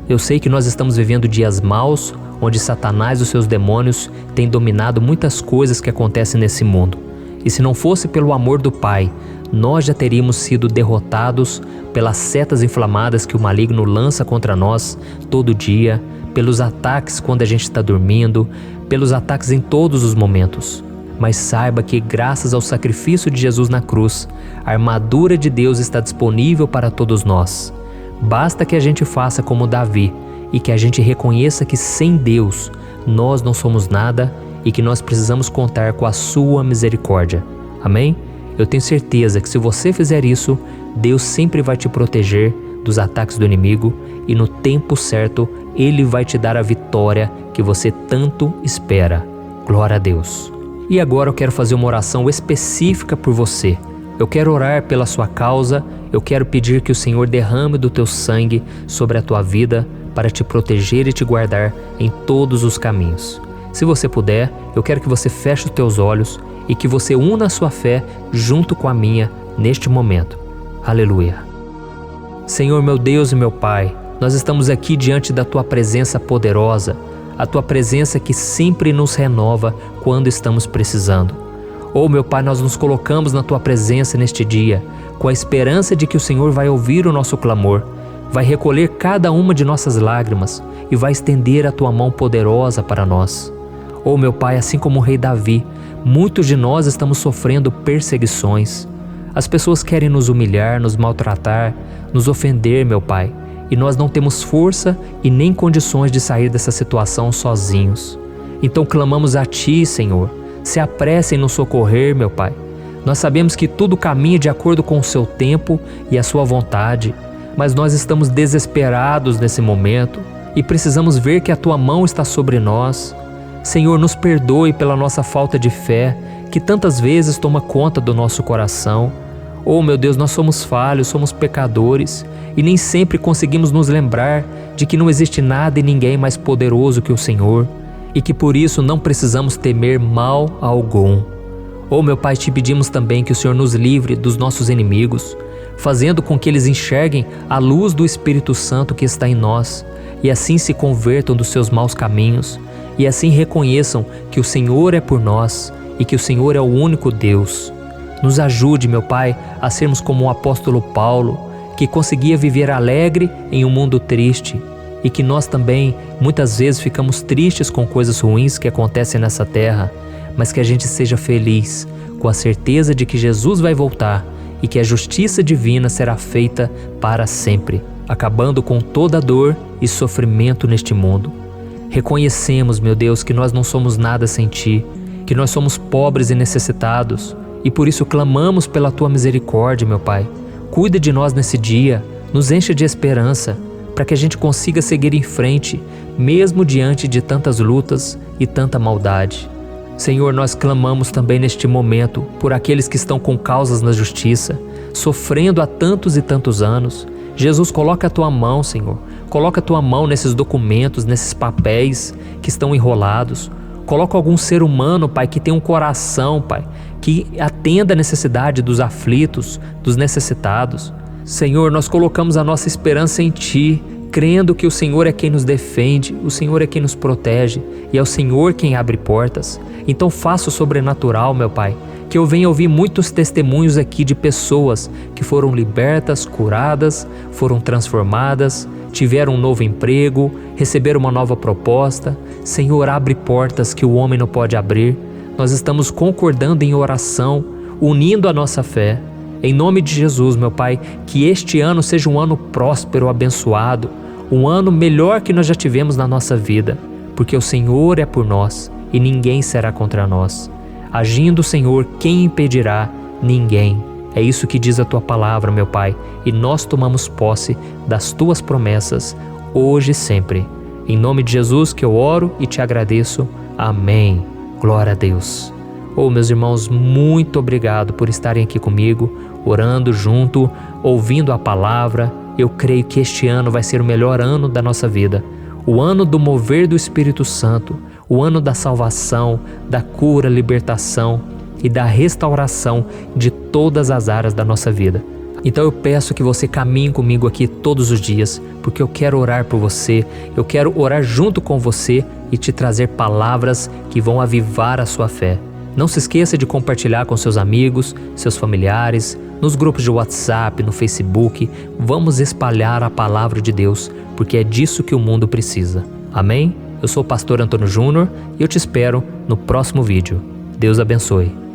Eu sei que nós estamos vivendo dias maus, onde Satanás e os seus demônios têm dominado muitas coisas que acontecem nesse mundo. E se não fosse pelo amor do Pai, nós já teríamos sido derrotados pelas setas inflamadas que o maligno lança contra nós todo dia, pelos ataques quando a gente está dormindo, pelos ataques em todos os momentos. Mas saiba que graças ao sacrifício de Jesus na cruz, a armadura de Deus está disponível para todos nós. Basta que a gente faça como Davi e que a gente reconheça que sem Deus nós não somos nada e que nós precisamos contar com a sua misericórdia. Amém? Eu tenho certeza que se você fizer isso, Deus sempre vai te proteger dos ataques do inimigo e no tempo certo Ele vai te dar a vitória que você tanto espera. Glória a Deus. E agora eu quero fazer uma oração específica por você. Eu quero orar pela sua causa, eu quero pedir que o Senhor derrame do teu sangue sobre a tua vida para te proteger e te guardar em todos os caminhos. Se você puder, eu quero que você feche os teus olhos e que você una a sua fé junto com a minha neste momento. Aleluia. Senhor, meu Deus e meu Pai, nós estamos aqui diante da Tua presença poderosa, a Tua presença que sempre nos renova quando estamos precisando. Oh, meu Pai, nós nos colocamos na Tua presença neste dia, com a esperança de que o Senhor vai ouvir o nosso clamor, vai recolher cada uma de nossas lágrimas e vai estender a Tua mão poderosa para nós. Oh, meu Pai, assim como o rei Davi, muitos de nós estamos sofrendo perseguições. As pessoas querem nos humilhar, nos maltratar, nos ofender, meu Pai, e nós não temos força e nem condições de sair dessa situação sozinhos. Então clamamos a Ti, Senhor, se apresse em nos socorrer, meu Pai. Nós sabemos que tudo caminha de acordo com o Seu tempo e a Sua vontade, mas nós estamos desesperados nesse momento e precisamos ver que a Tua mão está sobre nós. Senhor, nos perdoe pela nossa falta de fé, que tantas vezes toma conta do nosso coração. Oh, meu Deus, nós somos falhos, somos pecadores e nem sempre conseguimos nos lembrar de que não existe nada e ninguém mais poderoso que o Senhor e que por isso não precisamos temer mal algum. Oh, meu Pai, te pedimos também que o Senhor nos livre dos nossos inimigos, fazendo com que eles enxerguem a luz do Espírito Santo que está em nós e assim se convertam dos seus maus caminhos e assim reconheçam que o Senhor é por nós e que o Senhor é o único Deus. Nos ajude, meu Pai, a sermos como o apóstolo Paulo, que conseguia viver alegre em um mundo triste e que nós também muitas vezes ficamos tristes com coisas ruins que acontecem nessa terra, mas que a gente seja feliz com a certeza de que Jesus vai voltar e que a justiça divina será feita para sempre, acabando com toda dor e sofrimento neste mundo. Reconhecemos, meu Deus, que nós não somos nada sem Ti, que nós somos pobres e necessitados e por isso clamamos pela Tua misericórdia, meu Pai. Cuida de nós nesse dia, nos enche de esperança, para que a gente consiga seguir em frente, mesmo diante de tantas lutas e tanta maldade. Senhor, nós clamamos também neste momento por aqueles que estão com causas na justiça, sofrendo há tantos e tantos anos. Jesus, coloca a Tua mão, Senhor. Coloca a Tua mão nesses documentos, nesses papéis que estão enrolados. Coloca algum ser humano, Pai, que tem um coração, Pai, que atenda a necessidade dos aflitos, dos necessitados. Senhor, nós colocamos a nossa esperança em Ti, crendo que o Senhor é quem nos defende, o Senhor é quem nos protege e é o Senhor quem abre portas. Então faça o sobrenatural, meu Pai, que eu venha ouvir muitos testemunhos aqui de pessoas que foram libertas, curadas, foram transformadas, tiveram um novo emprego, receberam uma nova proposta. Senhor, abre portas que o homem não pode abrir. Nós estamos concordando em oração, unindo a nossa fé. Em nome de Jesus, meu Pai, que este ano seja um ano próspero, abençoado, um ano melhor que nós já tivemos na nossa vida, porque o Senhor é por nós e ninguém será contra nós. Agindo o Senhor, quem impedirá? Ninguém. É isso que diz a Tua palavra, meu Pai, e nós tomamos posse das Tuas promessas, hoje e sempre. Em nome de Jesus que eu oro e te agradeço. Amém. Glória a Deus. Oh, meus irmãos, muito obrigado por estarem aqui comigo, orando junto, ouvindo a palavra. Eu creio que este ano vai ser o melhor ano da nossa vida. O ano do mover do Espírito Santo, o ano da salvação, da cura, libertação e da restauração de todas as áreas da nossa vida. Então eu peço que você caminhe comigo aqui todos os dias, porque eu quero orar por você, eu quero orar junto com você e te trazer palavras que vão avivar a sua fé. Não se esqueça de compartilhar com seus amigos, seus familiares, nos grupos de WhatsApp, no Facebook. Vamos espalhar a palavra de Deus, porque é disso que o mundo precisa. Amém? Eu sou o pastor Antônio Júnior e eu te espero no próximo vídeo. Deus abençoe.